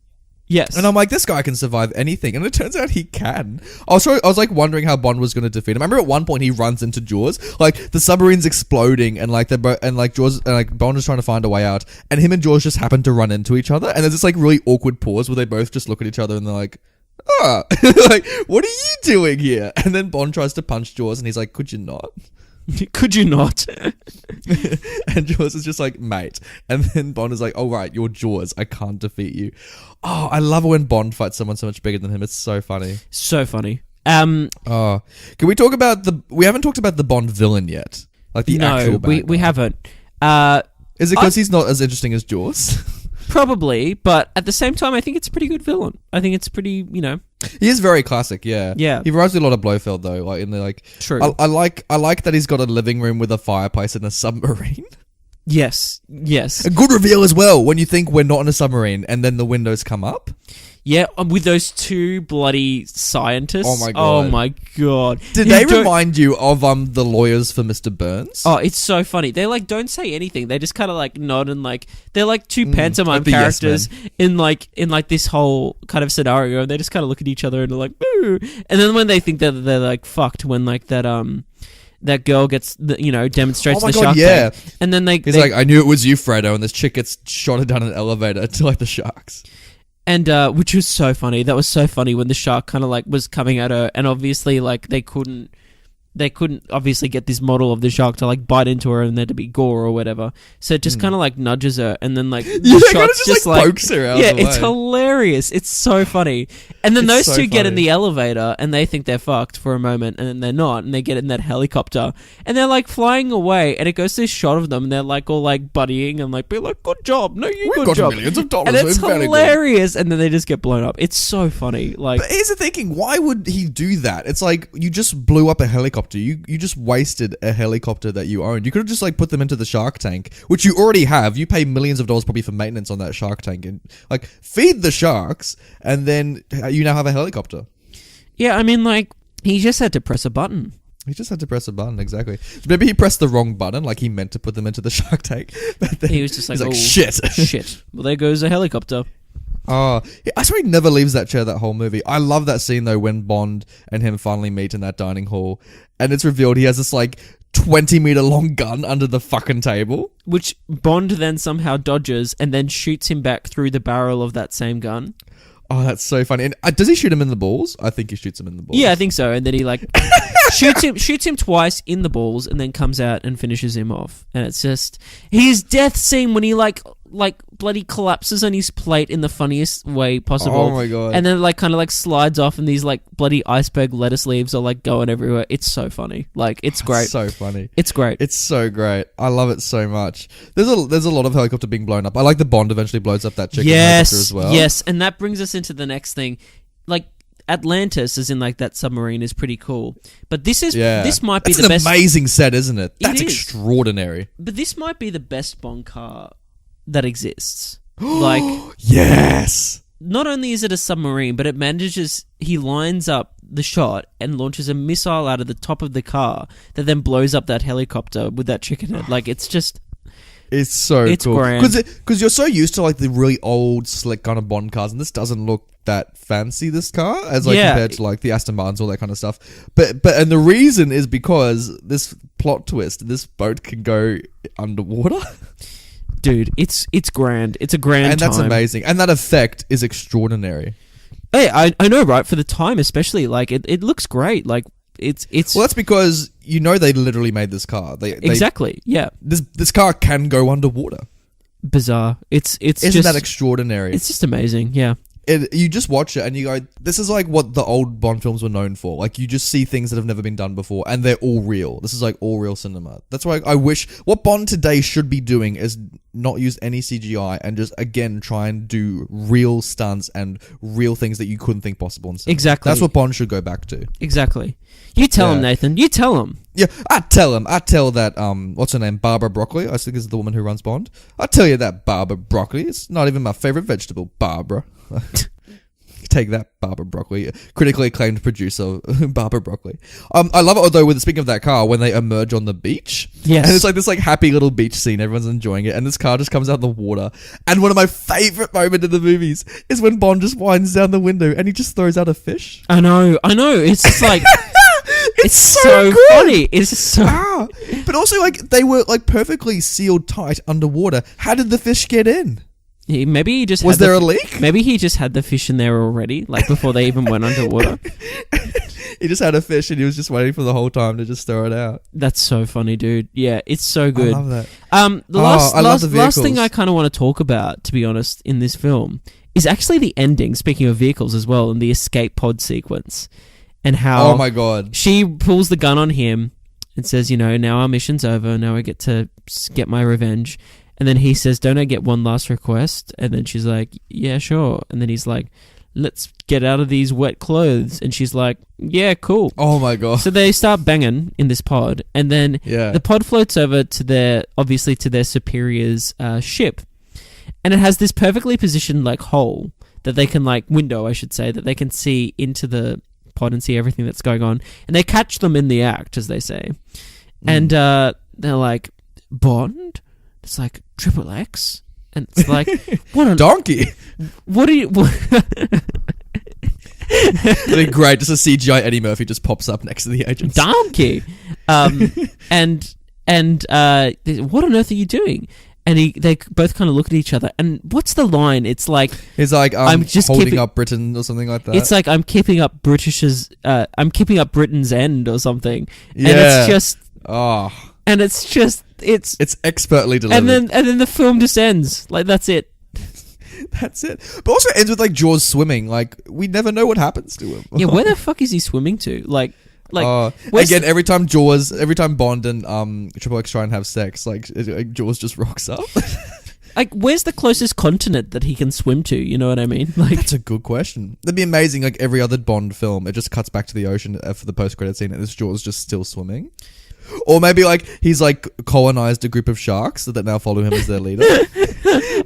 And I'm like, this guy can survive anything. And it turns out he can. I was like wondering how Bond was going to defeat him. I remember at one point he runs into Jaws. Like, the submarine's exploding and like Jaws and like Bond is trying to find a way out. And him and Jaws just happen to run into each other. And there's this like really awkward pause where they both just look at each other and they're like, like, what are you doing here? And then Bond tries to punch Jaws and he's like, could you not? Could you not? And Jaws is just like, mate. And then Bond is like, oh right, you're Jaws, I can't defeat you. Oh, I love it when Bond fights someone so much bigger than him. It's so funny. So funny. Can we talk about we haven't talked about the Bond villain yet, like the actual bad we guy. Haven't. Is it because he's not as interesting as Jaws? Probably, but at the same time, I think it's a pretty good villain. I think it's pretty, you know. He is very classic, yeah. Yeah. He reminds me a lot of Blofeld, though. Like in the like. True. I like that he's got a living room with a fireplace and a submarine. Yes. A good reveal as well when you think we're not in a submarine and then the windows come up. Yeah, with those two bloody scientists. Oh my god. Did they remind you of the lawyers for Mr. Burns? Oh, it's so funny. They like don't say anything. They just kind of like nod and like they're like two pantomime like characters in this whole kind of scenario, and they just kind of look at each other and they're like, boo. And then when they think that they're like fucked, when like that girl gets demonstrates the shark tank, and then he's like, I knew it was you, Fredo, and this chick gets shotted down an elevator to like the sharks. And which was so funny. That was so funny when the shark kind of like was coming at her, and obviously like they couldn't obviously get this model of the shark to like bite into her and there to be gore or whatever. So it just kind of like nudges her, and then like the shot's just like pokes her out. Yeah, it's hilarious. It's so funny. And then those two get in the elevator and they think they're fucked for a moment, and then they're not, and they get in that helicopter and they're like flying away, and it goes to this shot of them and they're like all like buddying and like be like, good job, no, you good job, millions of dollars, and it's hilarious. And then they just get blown up. It's so funny. Like, but here's the thinking: why would he do that? It's like you just blew up a helicopter. You just wasted a helicopter that you owned. You could have just like put them into the shark tank, which you already have. You pay millions of dollars probably for maintenance on that shark tank, and like feed the sharks, and then you now have a helicopter. Yeah, I mean, like, he just had to press a button. He just had to press a button, exactly. Maybe he pressed the wrong button, like he meant to put them into the shark tank. But then he was just like, oh, shit. Well, there goes a helicopter. Oh, I swear he never leaves that chair that whole movie. I love that scene though when Bond and him finally meet in that dining hall, and it's revealed he has this like 20-meter long gun under the fucking table. Which Bond then somehow dodges and then shoots him back through the barrel of that same gun. Oh, that's so funny. And does he shoot him in the balls? I think he shoots him in the balls. Yeah, I think so. And then he like shoots him twice in the balls and then comes out and finishes him off. And it's just his death scene when he like bloody collapses on his plate in the funniest way possible. Oh my god. And then like kind of like slides off and these like bloody iceberg lettuce leaves are like going everywhere. It's so funny. Like it's great. It's so funny. It's great. It's so great. I love it so much. There's a lot of helicopter being blown up. I like the Bond eventually blows up that chicken helicopter as well. Yes, and that brings us into the next thing. Like Atlantis, as in like that submarine, is pretty cool. But this might be the best. It's an amazing set, isn't it? That's It is. extraordinary. But this might be the best Bond car that exists. Like, yes. not only is it a submarine, but it manages. He lines up the shot and launches a missile out of the top of the car that then blows up that helicopter with that chicken head. Like, it's just. It's so It's cool. grand. Because you're so used to like the really old, slick kind of Bond cars, and this doesn't look that fancy. This car, as like compared to like the Aston Martins, all that kind of stuff. But the reason is because this plot twist: this boat can go underwater. Dude, it's grand. It's a grand and that's time. amazing. And that effect is extraordinary. Hey, I know, right? For the time, especially, like it looks great. Like it's Well, that's because they literally made this car. exactly, yeah. This car can go underwater. Bizarre. Isn't that extraordinary? It's just amazing. Yeah. You just watch it and you go, this is like what the old Bond films were known for. Like, you just see things that have never been done before and they're all real. This is like all real cinema. That's why I wish what Bond today should be doing is not use any CGI and just, again, try and do real stunts and real things that you couldn't think possible in cinema. Exactly. That's what Bond should go back to. Exactly. You tell him, Nathan. You tell him. Yeah, I tell him. I tell that, what's her name? Barbara Broccoli. I think is the woman who runs Bond. I tell you that Barbara Broccoli. It's not even my favorite vegetable, Barbara. Take that, Barbara Broccoli. Critically acclaimed producer, Barbara Broccoli. I love it, although, speaking of that car, when they emerge on the beach. Yes. And it's like this like happy little beach scene. Everyone's enjoying it. And this car just comes out of the water. And one of my favorite moments in the movies is when Bond just winds down the window and he just throws out a fish. I know. It's just like... It's so good. funny. It's just so... But also, like, they were like perfectly sealed tight underwater. How did the fish get in? Maybe he just was there a leak? Maybe he just had the fish in there already, like before they even went underwater. He just had a fish and he was just waiting for the whole time to just throw it out. That's so funny, dude. Yeah, it's so good. I love that. The last thing I kind of want to talk about, to be honest, in this film is actually the ending. Speaking of vehicles as well, and the escape pod sequence, and how oh my god, she pulls the gun on him and says, now our mission's over. Now I get to get my revenge. And then he says, don't I get one last request? And then she's like, yeah, sure. And then he's like, let's get out of these wet clothes. And she's like, yeah, cool. Oh my god. So they start banging in this pod. And then the pod floats over to their superior's ship. And it has this perfectly positioned like hole that they can window, I should say, that they can see into the pod and see everything that's going on. And they catch them in the act, as they say. And they're like, Bond? It's like XXX, and it's like, what a donkey. What are you? It'd be great. Just a CGI Eddie Murphy just pops up next to the agent. Donkey. And what on earth are you doing? And they both kind of look at each other. And what's the line? It's like he's like, I'm just holding up Britain or something like that. It's like I'm keeping up Britain's end or something. Yeah. And it's just And it's just it's expertly delivered. And then the film just ends. Like, that's it. That's it. But also it ends with like Jaws swimming. Like, we never know what happens to him. Yeah, where the fuck is he swimming to? Again, every time Bond and XXX try and have sex, Jaws just rocks up. Like, where's the closest continent that he can swim to? You know what I mean? Like, that's a good question. That'd be amazing. Like every other Bond film, it just cuts back to the ocean for the post-credit scene, and this Jaws just still swimming. Or maybe he's colonized a group of sharks that now follow him as their leader.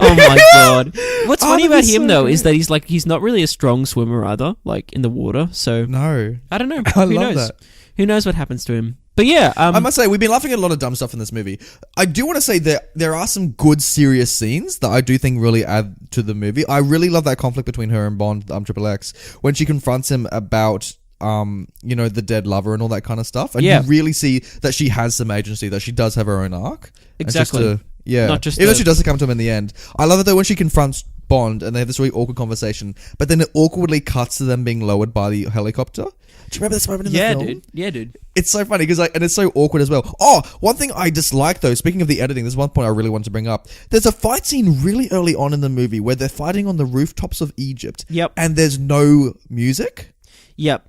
Oh my god! What's funny about him though is that he's not really a strong swimmer either, like in the water. So no, I don't know. I love that. Who knows what happens to him? But yeah, I must say we've been laughing at a lot of dumb stuff in this movie. I do want to say that there are some good serious scenes that I do think really add to the movie. I really love that conflict between her and Bond, XXX, when she confronts him about the dead lover and all that kind of stuff. And Yeah. you really see that she has some agency, that she does have her own arc. Exactly. Not just even though she does come to him in the end. I love it though when she confronts Bond and they have this really awkward conversation, but then it awkwardly cuts to them being lowered by the helicopter. Do you remember this moment in the film? Yeah, dude. It's so funny because and it's so awkward as well. Oh, one thing I dislike though, speaking of the editing, there's one point I really want to bring up. There's a fight scene really early on in the movie where they're fighting on the rooftops of Egypt. Yep. And there's no music. Yep.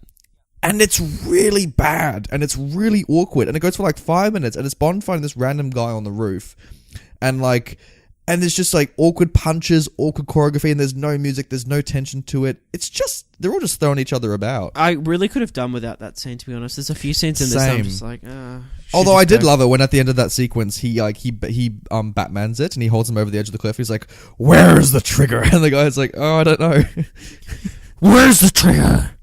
And it's really bad and it's really awkward and it goes for like 5 minutes and it's Bond fighting this random guy on the roof and there's just like awkward punches, awkward choreography, and there's no music, there's no tension to it. It's just, they're all just throwing each other about. I really could have done without that scene, to be honest. There's a few scenes in this that I'm just like, although I did love it when at the end of that sequence, he Batmans it and he holds him over the edge of the cliff. He's like, "Where is the trigger?" And the guy's like, "Oh, I don't know." Where's the trigger?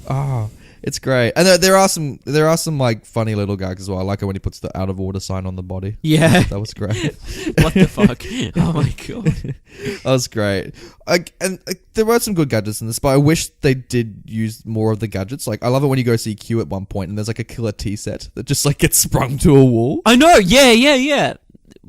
Oh, it's great. And there are some like funny little gags as well. I like it when he puts the out of order sign on the body. Yeah. That was great. What the fuck? Oh my god. That was great. There were some good gadgets in this, but I wish they did use more of the gadgets. Like, I love it when you go see Q at one point and there's like a killer tea set that just like gets sprung to a wall. I know. Yeah.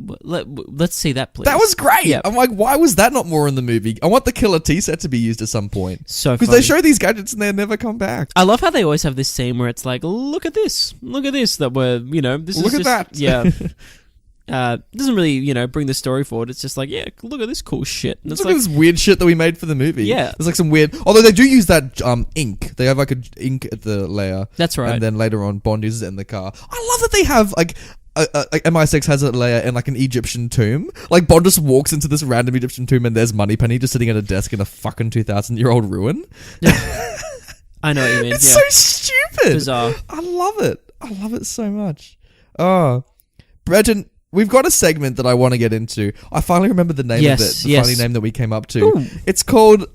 Let's see that, please. That was great. Yep. I'm like, why was that not more in the movie? I want the killer tea set to be used at some point. So because they show these gadgets and they never come back. I love how they always have this scene where it's like, look at this, that we're, this look is at just, that. Yeah. Doesn't really, bring the story forward. It's just like, yeah, look at this cool shit. And it's look like at this weird shit that we made for the movie. Yeah. There's like some weird, although they do use that ink. They have like a ink at the layer. That's right. And then later on, Bond uses it in the car. I love that they have like MI6 has a layer in like an Egyptian tomb. Like Bond just walks into this random Egyptian tomb and there's Moneypenny just sitting at a desk in a fucking 2,000-year-old ruin. Yeah. I know what you mean. It's so stupid. Bizarre. I love it. I love it so much. Oh, Brenton, we've got a segment that I want to get into. I finally remember the name of it. The funny name that we came up to. Ooh. It's called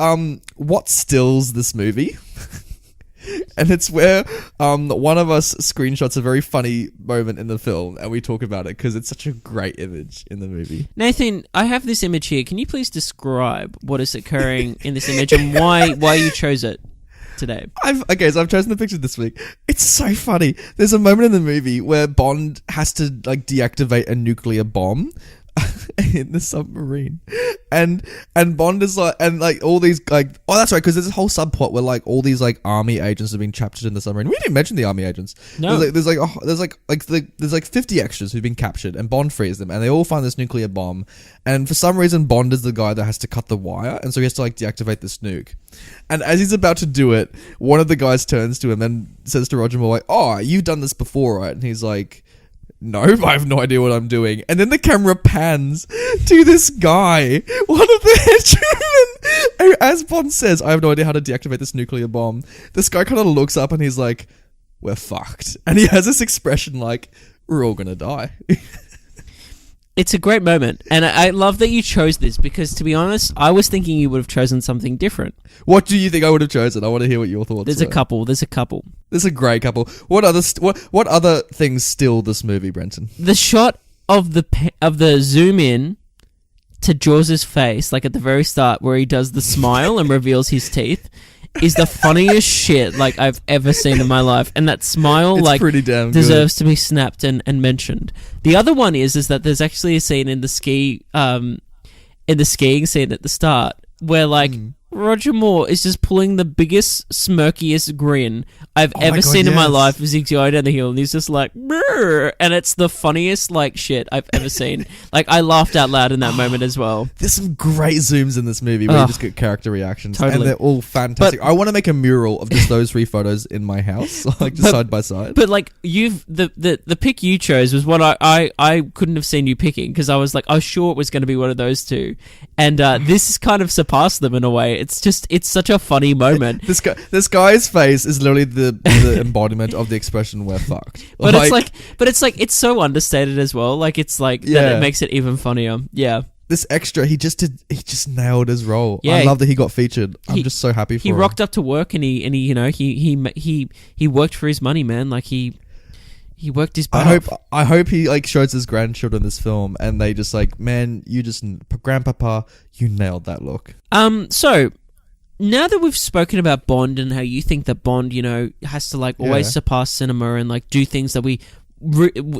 What Stills This Movie? And it's where one of us screenshots a very funny moment in the film and we talk about it because it's such a great image in the movie. Nathan, I have this image here. Can you please describe what is occurring in this image and why you chose it today? I've chosen the picture this week. It's so funny. There's a moment in the movie where Bond has to like deactivate a nuclear bomb in the submarine, and Bond is like, and like all these like, oh that's right, because there's this whole subplot where like all these like army agents have been captured in the submarine. We didn't mention the army agents. No, there's like 50 extras who've been captured, and Bond frees them, and they all find this nuclear bomb, and for some reason Bond is the guy that has to cut the wire, and so he has to like deactivate the nuke. And as he's about to do it, one of the guys turns to him and says to Roger Moore like, "Oh, you've done this before, right?" And he's like, "No, I have no idea what I'm doing." And then the camera pans to this guy, one of the henchmen. As Bond says, "I have no idea how to deactivate this nuclear bomb." This guy kind of looks up and he's like, "We're fucked." And he has this expression like, "We're all gonna die." It's a great moment, and I love that you chose this because, to be honest, I was thinking you would have chosen something different. What do you think I would have chosen? I want to hear what your thoughts are. There's a couple. There's a great couple. What other things steal this movie, Brenton? The shot of the zoom in to Jaws' face, like at the very start, where he does the smile and reveals his teeth, is the funniest shit like I've ever seen in my life. And that smile, it's like, pretty damn deserves good. to be snapped and mentioned. The other one is that there's actually a scene in the skiing scene at the start where like Roger Moore is just pulling the biggest, smirkiest grin I've ever seen in my life as he's going down the hill, and he's just like, "Brr," and it's the funniest like shit I've ever seen. Like, I laughed out loud in that moment as well. There's some great zooms in this movie where you just get character reactions, and they're all fantastic. I want to make a mural of just those three photos in my house, like just side by side. But like the pick you chose was what I couldn't have seen you picking, because I was like, I was sure it was going to be one of those two, and this has kind of surpassed them in a way. It's such a funny moment. This guy's face is literally the embodiment of the expression "we're fucked." But it's so understated as well. Like, it's like that it makes it even funnier. Yeah. This extra, he just nailed his role. Yeah, I love that he got featured. I'm just so happy for him. He rocked up to work and he worked for his money, man. Like he worked his butt off. I hope he like shows his grandchildren this film and they just like, "Man, grandpapa, you nailed that look." So now that we've spoken about Bond and how you think that Bond, has to like always Yeah. surpass cinema and like do things that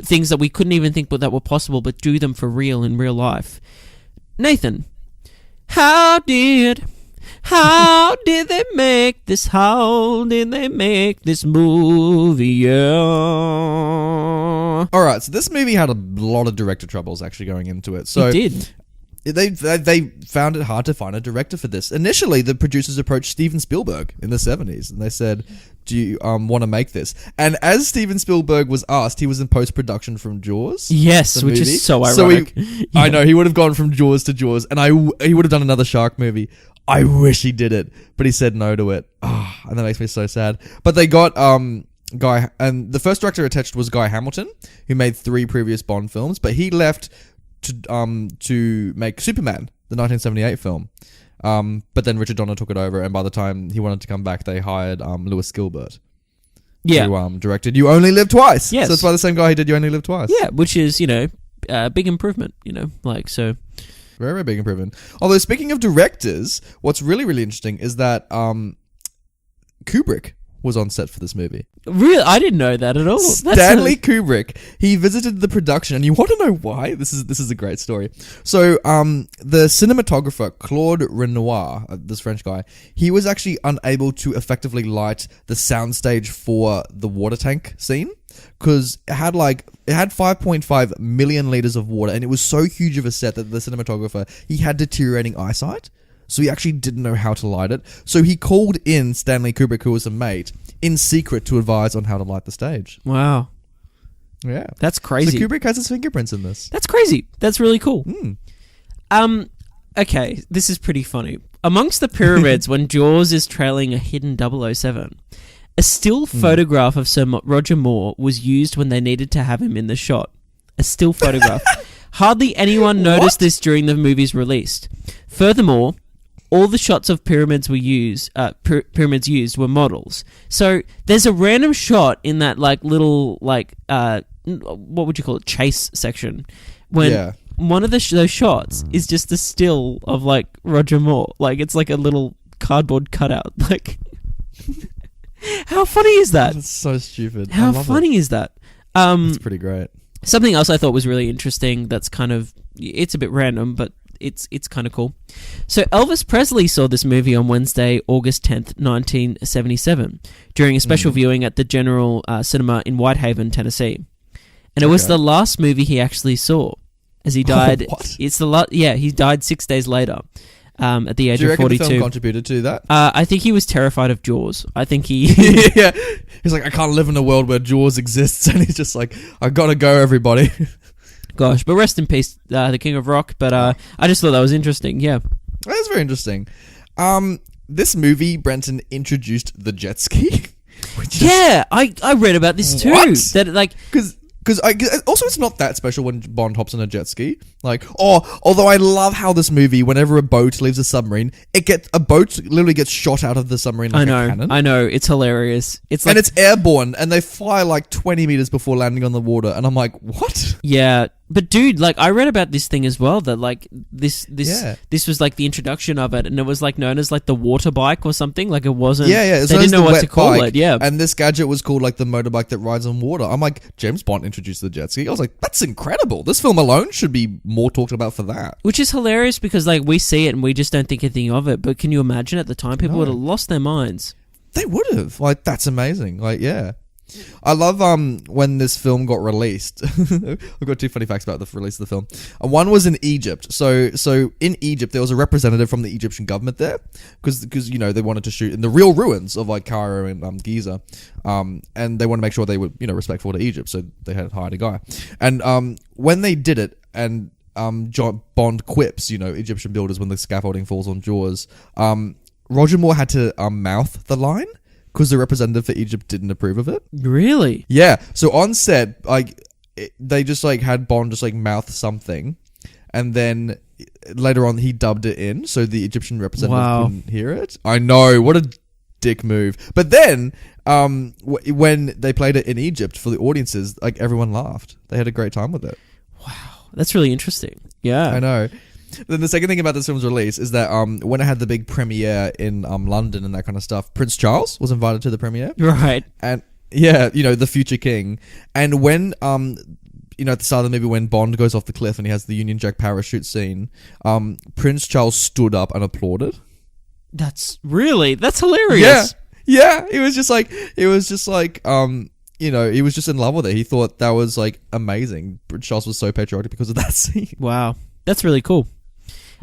things that we couldn't even think that were possible, but do them for real in real life. Nathan, how did they make this? How did they make this movie? Yeah. All right, so this movie had a lot of director troubles actually going into it. So It did. They found it hard to find a director for this. Initially, the producers approached Steven Spielberg in the 70s, and they said, do you want to make this? And as Steven Spielberg was asked, he was in post-production from Jaws. Yes, the which movie. is so So ironic. I know, he would have gone from Jaws to Jaws, and he would have done another shark movie. I wish he did it, but he said no to it. And that makes me so sad. But they got Guy, and the first director attached was Guy Hamilton, who made 3 previous Bond films, but he left to make Superman, the 1978 film. But then Richard Donner took it over, and by the time he wanted to come back, they hired Lewis Gilbert, who directed You Only Live Twice. Yes. So it's by the same guy who did You Only Live Twice. Yeah, which is, a big improvement, so... Very, very big improvement. Although, speaking of directors, what's really, really interesting is that Kubrick was on set for this movie. Really? I didn't know that at all. Stanley Kubrick. He visited the production, and you want to know why? This is a great story. So, the cinematographer Claude Renoir, this French guy, he was actually unable to effectively light the soundstage for the water tank scene because it had 5.5 million liters of water, and it was so huge of a set that the cinematographer, he had deteriorating eyesight. So he actually didn't know how to light it. So he called in Stanley Kubrick, who was a mate, in secret to advise on how to light the stage. Wow. Yeah. That's crazy. So Kubrick has his fingerprints in this. That's crazy. That's really cool. Mm. Okay, this is pretty funny. Amongst the pyramids, when Jaws is trailing a hidden 007, a still photograph of Sir Roger Moore was used when they needed to have him in the shot. A still photograph. Hardly anyone noticed this during the movie's release. Furthermore, all the shots of pyramids used were models. So there's a random shot in that little what would you call it, chase section, when one of those shots is just a still of Roger Moore. It's like a little cardboard cutout. How funny is that? That's so stupid. How funny is that? It's pretty great. Something else I thought was really interesting. That's it's a bit random, but it's kind of cool. So Elvis Presley saw this movie on Wednesday, August 10th, 1977, during a special viewing at the General Cinema in Whitehaven, Tennessee. And it was the last movie he actually saw, as he died. What? It's he died 6 days later, at the age Do you of reckon 42. the film contributed to that? I think he was terrified of Jaws. I think he... Yeah. He's like, I can't live in a world where Jaws exists. And he's just like, I gotta go, everybody. Gosh, but rest in peace, the King of Rock. But I just thought that was interesting, yeah. That's very interesting. This movie, Brenton, introduced the jet ski. I read about this too. What? That Because also it's not that special when Bond hops on a jet ski. Although I love how this movie, whenever a boat leaves a submarine, a boat literally gets shot out of the submarine like a cannon. I know, it's hilarious. It's and it's airborne, and they fly 20 meters before landing on the water, and I'm like, what? Yeah, but dude, I read about this thing as well, that this was the introduction of it, and it was known as the water bike or something. It wasn't. Yeah. They didn't know what to call it. Yeah, and this gadget was called the motorbike that rides on water. I'm like, James Bond introduced the jet ski. I was like, that's incredible. This film alone should be more talked about for that. Which is hilarious because we see it and we just don't think anything of it. But can you imagine at the time people would have lost their minds? They would have. That's amazing. Yeah. I love when this film got released. I've got 2 funny facts about the release of the film. One was in Egypt. So in Egypt there was a representative from the Egyptian government there because they wanted to shoot in the real ruins of Cairo and Giza, and they wanted to make sure they were respectful to Egypt. So they had hired a guy, and when they did it, and John Bond quips Egyptian builders when the scaffolding falls on Jaws. Roger Moore had to mouth the line, because the representative for Egypt didn't approve of it. Really? Yeah. So on set, they just had Bond just mouth something, and then later on he dubbed it in, so the Egyptian representative couldn't hear it. I know, what a dick move. But then, when they played it in Egypt for the audiences, everyone laughed. They had a great time with it. Wow, that's really interesting. Yeah, I know. Then the second thing about this film's release is that when it had the big premiere in London and that kind of stuff, Prince Charles was invited to the premiere. Right. And yeah, the future king. And when at the start of the movie when Bond goes off the cliff and he has the Union Jack parachute scene, Prince Charles stood up and applauded. That's hilarious. Yeah. He was just like he was just in love with it. He thought that was like amazing. Prince Charles was so patriotic because of that scene. Wow. That's really cool.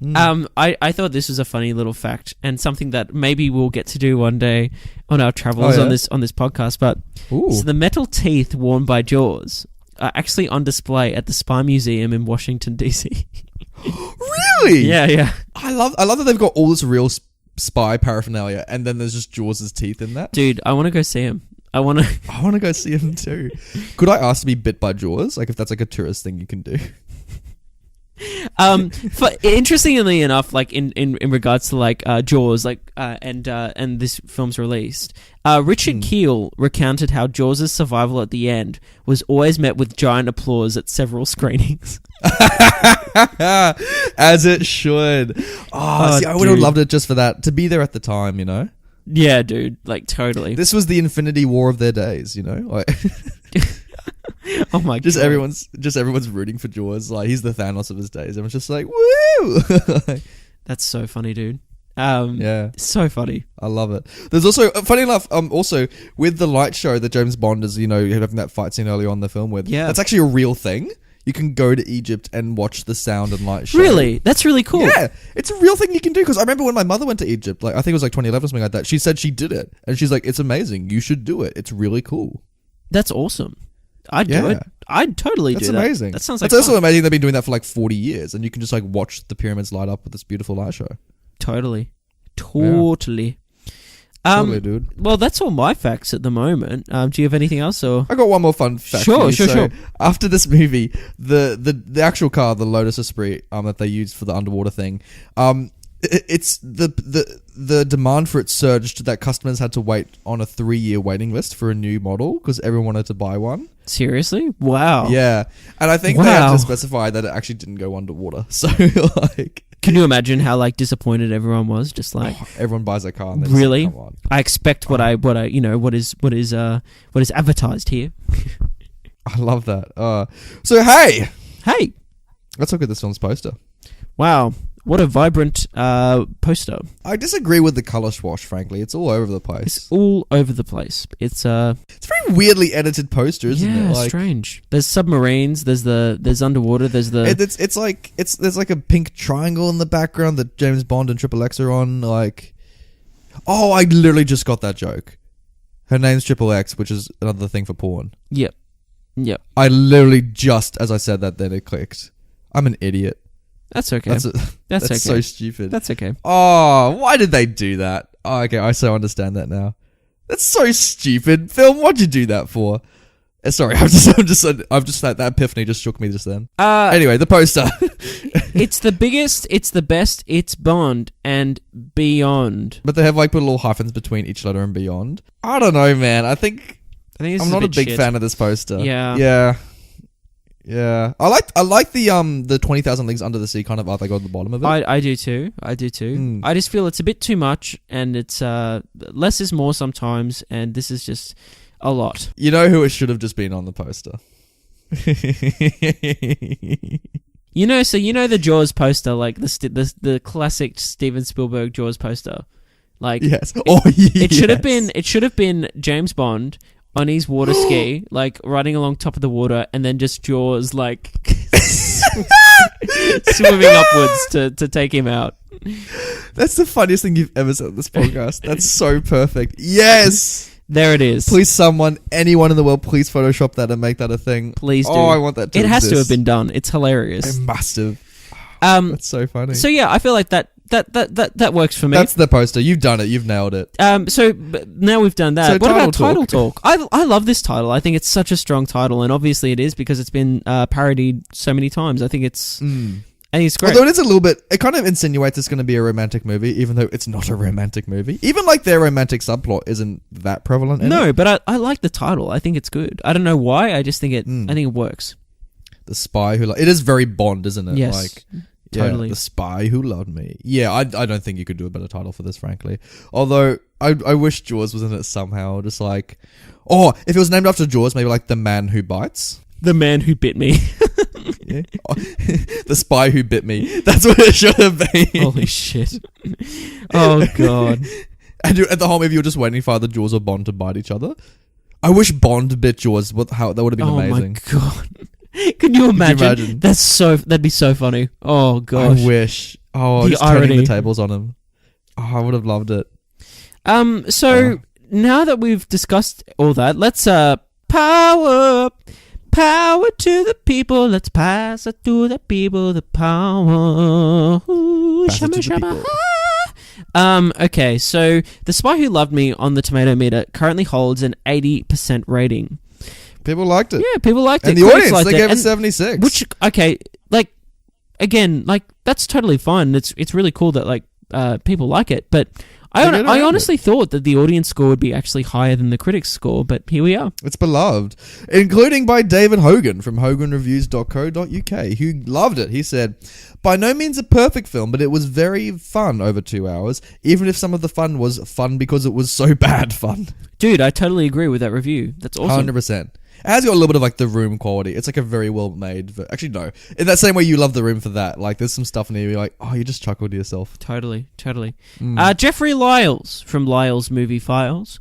I thought this was a funny little fact and something that maybe we'll get to do one day on our travels on this podcast. But so the metal teeth worn by Jaws are actually on display at the Spy Museum in Washington DC. Really? Yeah. I love that they've got all this real spy paraphernalia, and then there's just Jaws' teeth in that. Dude, I want to go see him. I want to go see him too. Could I ask to be bit by Jaws? Like if that's like a tourist thing you can do. Interestingly enough, like in regards to like Jaws, like and this film's released, Richard Keel recounted how Jaws' survival at the end was always met with giant applause at several screenings. As it should. See, I would have loved it just for that, to be there at the time, Yeah, dude, like totally. This was the Infinity War of their days, like. Oh my god! Everyone's rooting for Jaws. Like he's the Thanos of his days. Everyone's just like, woo! That's so funny, dude. Yeah, so funny. I love it. There's also, funny enough, also with the light show that James Bond is, having that fight scene early on in the film with. Yeah, that's actually a real thing. You can go to Egypt and watch the sound and light show. Really? That's really cool. Yeah, it's a real thing you can do. Because I remember when my mother went to Egypt, like I think it was like 2011 or something like that. She said she did it, and she's like, "It's amazing. You should do it. It's really cool." That's awesome. I'd do it. I'd totally do that. That's amazing. That sounds like That's also amazing. They've been doing that for like 40 years, and you can just like watch the pyramids light up with this beautiful light show. Totally, dude. Well, that's all my facts at the moment. Do you have anything else? Or I got one more fun fact. Sure. After this movie, the actual car, the Lotus Esprit, that they used for the underwater thing, it's the demand for it surged that customers had to wait on a 3-year waiting list for a new model because everyone wanted to buy one. Seriously? Wow. Yeah, and I think they had to specify that it actually didn't go underwater. So like, can you imagine how like disappointed everyone was? Just like everyone buys a car. And really? Come on. I expect what is advertised here. I love that. So hey, let's look at this film's poster. Wow. What a vibrant poster. I disagree with the colour swash, frankly. It's all over the place. It's all over the place. It's a very weirdly edited poster, isn't it? Yeah, strange. There's submarines, there's underwater, there's there's like a pink triangle in the background that James Bond and Triple X are on, like. Oh, I literally just got that joke. Her name's Triple X, which is another thing for porn. Yep. I literally just, as I said that, then it clicked. I'm an idiot. That's okay. That's okay. So stupid. That's okay. Oh, why did they do that? Oh, okay, I so understand that now. That's so stupid. Film, what'd you do that for? Sorry, I've just that epiphany just shook me just then. Anyway, the poster. It's the biggest, it's the best, it's Bond and beyond. But they have like put little hyphens between each letter and beyond. I don't know, man. I think I'm not a big fan of this poster. Yeah, I like the 20,000 Leagues Under the Sea kind of art they got at the bottom of it. I do too. I just feel it's a bit too much, and it's less is more sometimes, and this is just a lot. You know who it should have just been on the poster? the Jaws poster, like the classic Steven Spielberg Jaws poster, like yes, it should have been James Bond on his water ski, like riding along top of the water, and then just Jaws like swimming upwards to take him out. That's the funniest thing you've ever said on this podcast. That's so perfect. Yes! There it is. Please, anyone in the world, please Photoshop that and make that a thing. Please do. Oh, I want that to exist. It has to have been done. It's hilarious. It must have. That's so funny. So yeah, I feel like that works for me. That's the poster. You've done it. You've nailed it. So now we've done that. So what about title talk? I love this title. I think it's such a strong title, and obviously it is because it's been parodied so many times. I think it's great. Although it is a little bit, it kind of insinuates it's going to be a romantic movie, even though it's not a romantic movie. Even like their romantic subplot isn't that prevalent. But I like the title. I think it's good. I don't know why. I just think it. I think it works. The spy who it is very Bond, isn't it? Yes. Like, Totally. The Spy Who Loved Me. Yeah, I don't think you could do a better title for this, frankly. Although, I wish Jaws was in it somehow. Just like... Oh, if it was named after Jaws, maybe like The Man Who Bites. The Man Who Bit Me. Yeah. Oh, The Spy Who Bit Me. That's what it should have been. Holy shit. Oh, God. And at the whole movie, you're just waiting for either Jaws or Bond to bite each other. I wish Bond bit Jaws. That would have been amazing. Oh, my God. Can you imagine? That'd be so funny. Oh, gosh. I wish. Oh, just turning the tables on him. Oh, I would have loved it. So now that we've discussed all that, let's power to the people. Let's pass it to the people. The power. Ooh, Pass it to the shabba, people. Okay, so The Spy Who Loved Me on the Tomato Meter currently holds an 80% rating. People liked it. Yeah, people liked And it. the Critics audience, liked they it. gave it And 76. Which, okay, like, again, like, that's totally fine. It's really cool that, like, people like it, but I honestly thought that the audience score would be actually higher than the critics score, but here we are. It's beloved, including by David Hogan from hoganreviews.co.uk, who loved it. He said, by no means a perfect film, but it was very fun over 2 hours, even if some of the fun was fun because it was so bad fun. Dude, I totally agree with that review. That's awesome. 100%. It has got a little bit of like The Room quality. It's like a very well made. Actually, no. In that same way you love The Room for that. Like there's some stuff in here you're like, oh, you just chuckled to yourself. Totally. Jeffrey Lyles from Lyles Movie Files.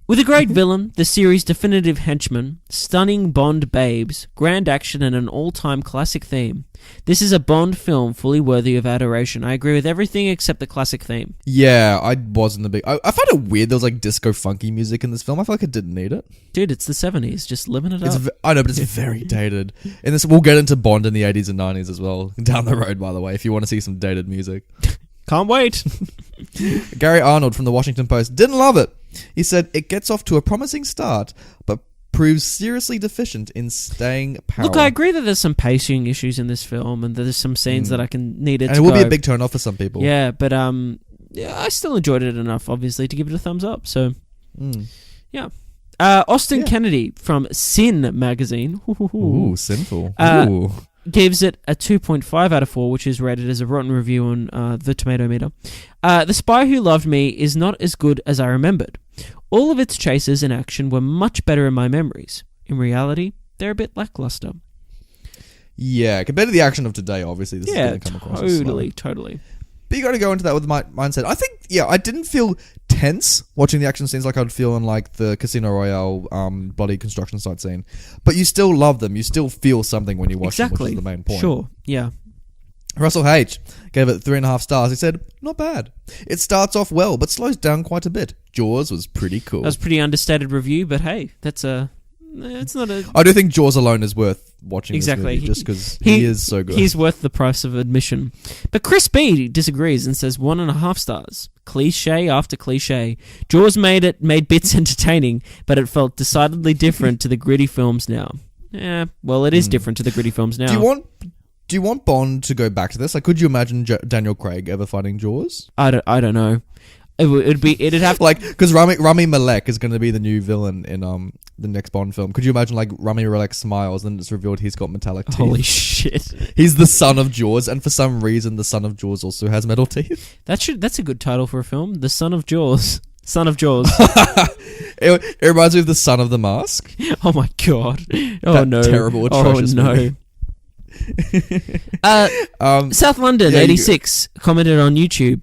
With a great villain, the series' definitive henchman, stunning Bond babes, grand action, and an all-time classic theme. This is a Bond film fully worthy of adoration. I agree with everything except the classic theme. Yeah, I wasn't a big... I found it weird there was like disco funky music in this film. I feel like I didn't need it. Dude, it's the 70s. Just living it up. I know, but it's very dated. And this, we'll get into Bond in the 80s and 90s as well. Down the road, by the way, if you want to see some dated music. Can't wait. Gary Arnold from the Washington Post didn't love it. He said, it gets off to a promising start, but proves seriously deficient in staying power. Look, I agree that there's some pacing issues in this film, and there's some scenes that I can need it. And it will be a big turn off for some people. Yeah, but yeah, I still enjoyed it enough, obviously, to give it a thumbs up. So, yeah. Austin Kennedy from Sin magazine. Ooh, sinful. Ooh. Gives it a 2.5 out of 4, which is rated as a rotten review on the Tomato Meter. The Spy Who Loved Me is not as good as I remembered. All of its chases and action were much better in my memories. In reality, they're a bit lackluster. Yeah, compared to the action of today, obviously, this is going to come across as slow. Totally. But you got to go into that with my mindset. I think, I didn't feel tense watching the action scenes like I'd feel in like the Casino Royale bloody construction site scene. But you still love them. You still feel something when you watch them, which is the main point. Sure, yeah. Russell H. gave it 3.5 stars. He said, not bad. It starts off well, but slows down quite a bit. Jaws was pretty cool. That was a pretty understated review, but hey, that's a... It's not a... I do think Jaws alone is worth watching exactly. this movie, just because he is so good. He's worth the price of admission. But Chris B disagrees and says 1.5 stars. Cliche after cliche. Jaws made bits entertaining, but it felt decidedly different to the gritty films now. Yeah, well, it is different to the gritty films now. Do you want Bond to go back to this? Like, could you imagine Daniel Craig ever fighting Jaws? I don't know. It'd have like, because Rami Malek is going to be the new villain in the next Bond film. Could you imagine like Rami Malek smiles and it's revealed he's got metallic teeth? Holy shit! He's the son of Jaws, and for some reason, the son of Jaws also has metal teeth. That's a good title for a film. The Son of Jaws. Son of Jaws. It reminds me of the Son of the Mask. Oh my god! Oh that no! Terrible, atrocious movie. South London 86 commented on YouTube.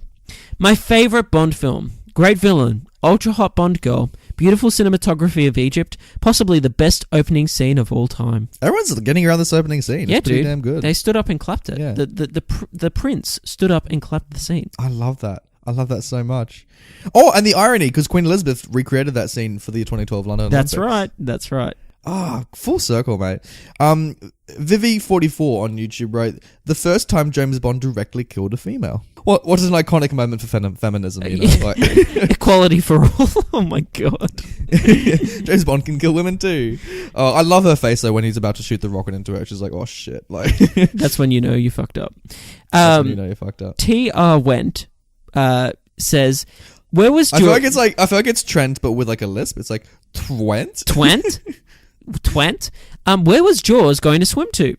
My favourite Bond film. Great villain. Ultra hot Bond girl. Beautiful cinematography of Egypt. Possibly the best opening scene of all time. Everyone's getting around this opening scene. Yeah, it's pretty dude. damn good. They stood up and clapped it. Yeah. The prince stood up and clapped the scene. I love that. I love that so much. Oh, and the irony, because Queen Elizabeth recreated that scene for the 2012 London Olympics. That's right. Ah, full circle, mate. Vivi44 on YouTube wrote, the first time James Bond directly killed a female. What is an iconic moment for feminism, you know? Like equality for all. Oh my god. James Bond can kill women too. I love her face though when he's about to shoot the rocket into her. She's like, oh shit. Like that's when you know you fucked up. That's when you know you fucked up. TR Went says, where was I feel like it's Trent but with like a lisp. It's like Twent? Twent? Where was Jaws going to swim to?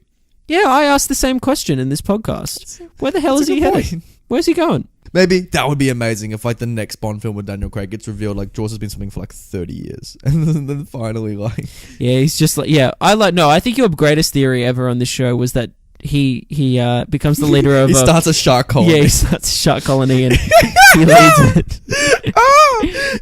Yeah, I asked the same question in this podcast. Where the hell is he headed? Where's he going? Maybe that would be amazing if like the next Bond film with Daniel Craig gets revealed like Jaws has been something for like 30 years and then finally like Yeah, he's just like I think your greatest theory ever on this show was that he becomes the leader of he starts a shark colony. Yeah, he starts a shark colony and he leads it.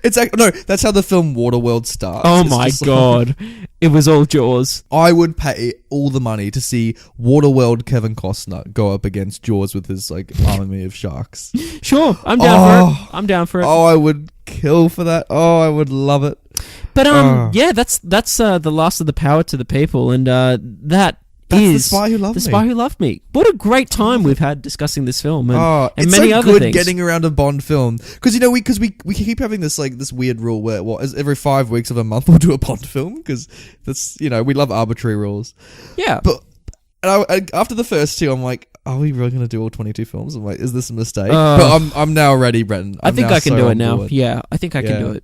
It's like no, that's how the film Waterworld starts. Oh It's my just god. It was all Jaws. I would pay all the money to see Waterworld Kevin Costner go up against Jaws with his like army of sharks. Sure, I'm down for it. I'm down for it. Oh, I would kill for that. Oh, I would love it. But yeah, that's the last of the power to the people, and that's The Spy Who Loved Me. The Spy Who Loved Me. What a great time we've had discussing this film and it's many so other good things. getting around a Bond film because we keep having this like this weird rule where every 5 weeks of a month we'll do a Bond film because that's we love arbitrary rules. Yeah, but after the first two, I'm like, are we really going to do all 22 films? I'm like, is this a mistake? But I'm now ready, Brenton. I think I can do it now. Board. Yeah, I think I can do it.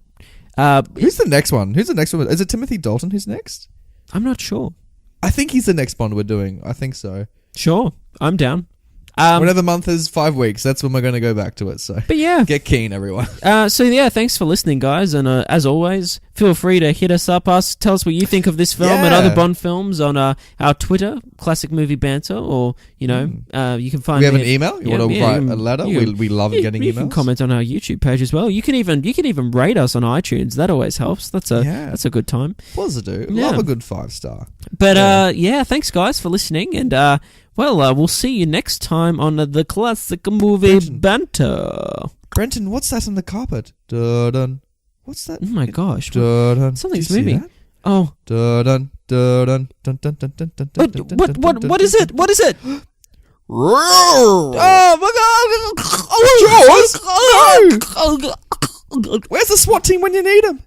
Who's the next one? Is it Timothy Dalton who's next? I'm not sure. I think he's the next Bond we're doing. I think so. Sure, I'm down. Whenever month is 5 weeks, that's when we're going to go back to it. So, but yeah, get keen, everyone. So yeah, thanks for listening, guys, and as always, feel free to hit us up, tell us what you think of this film and other Bond films on our Twitter, Classic Movie Banter, or you can find. We have an email. You want to write a letter? We love getting emails. You can comment on our YouTube page as well. You can even rate us on iTunes. That always helps. That's a good time. Positive. Love a good 5-star. But thanks guys for listening, and we'll see you next time on the Classic Movie Banter. Brenton, what's that on the carpet? Dun. What's that? Oh my gosh. Dun. Something's moving. Oh. Dun. What is it? What is it? Oh my god! Jaws! No! Where's the SWAT team when you need them?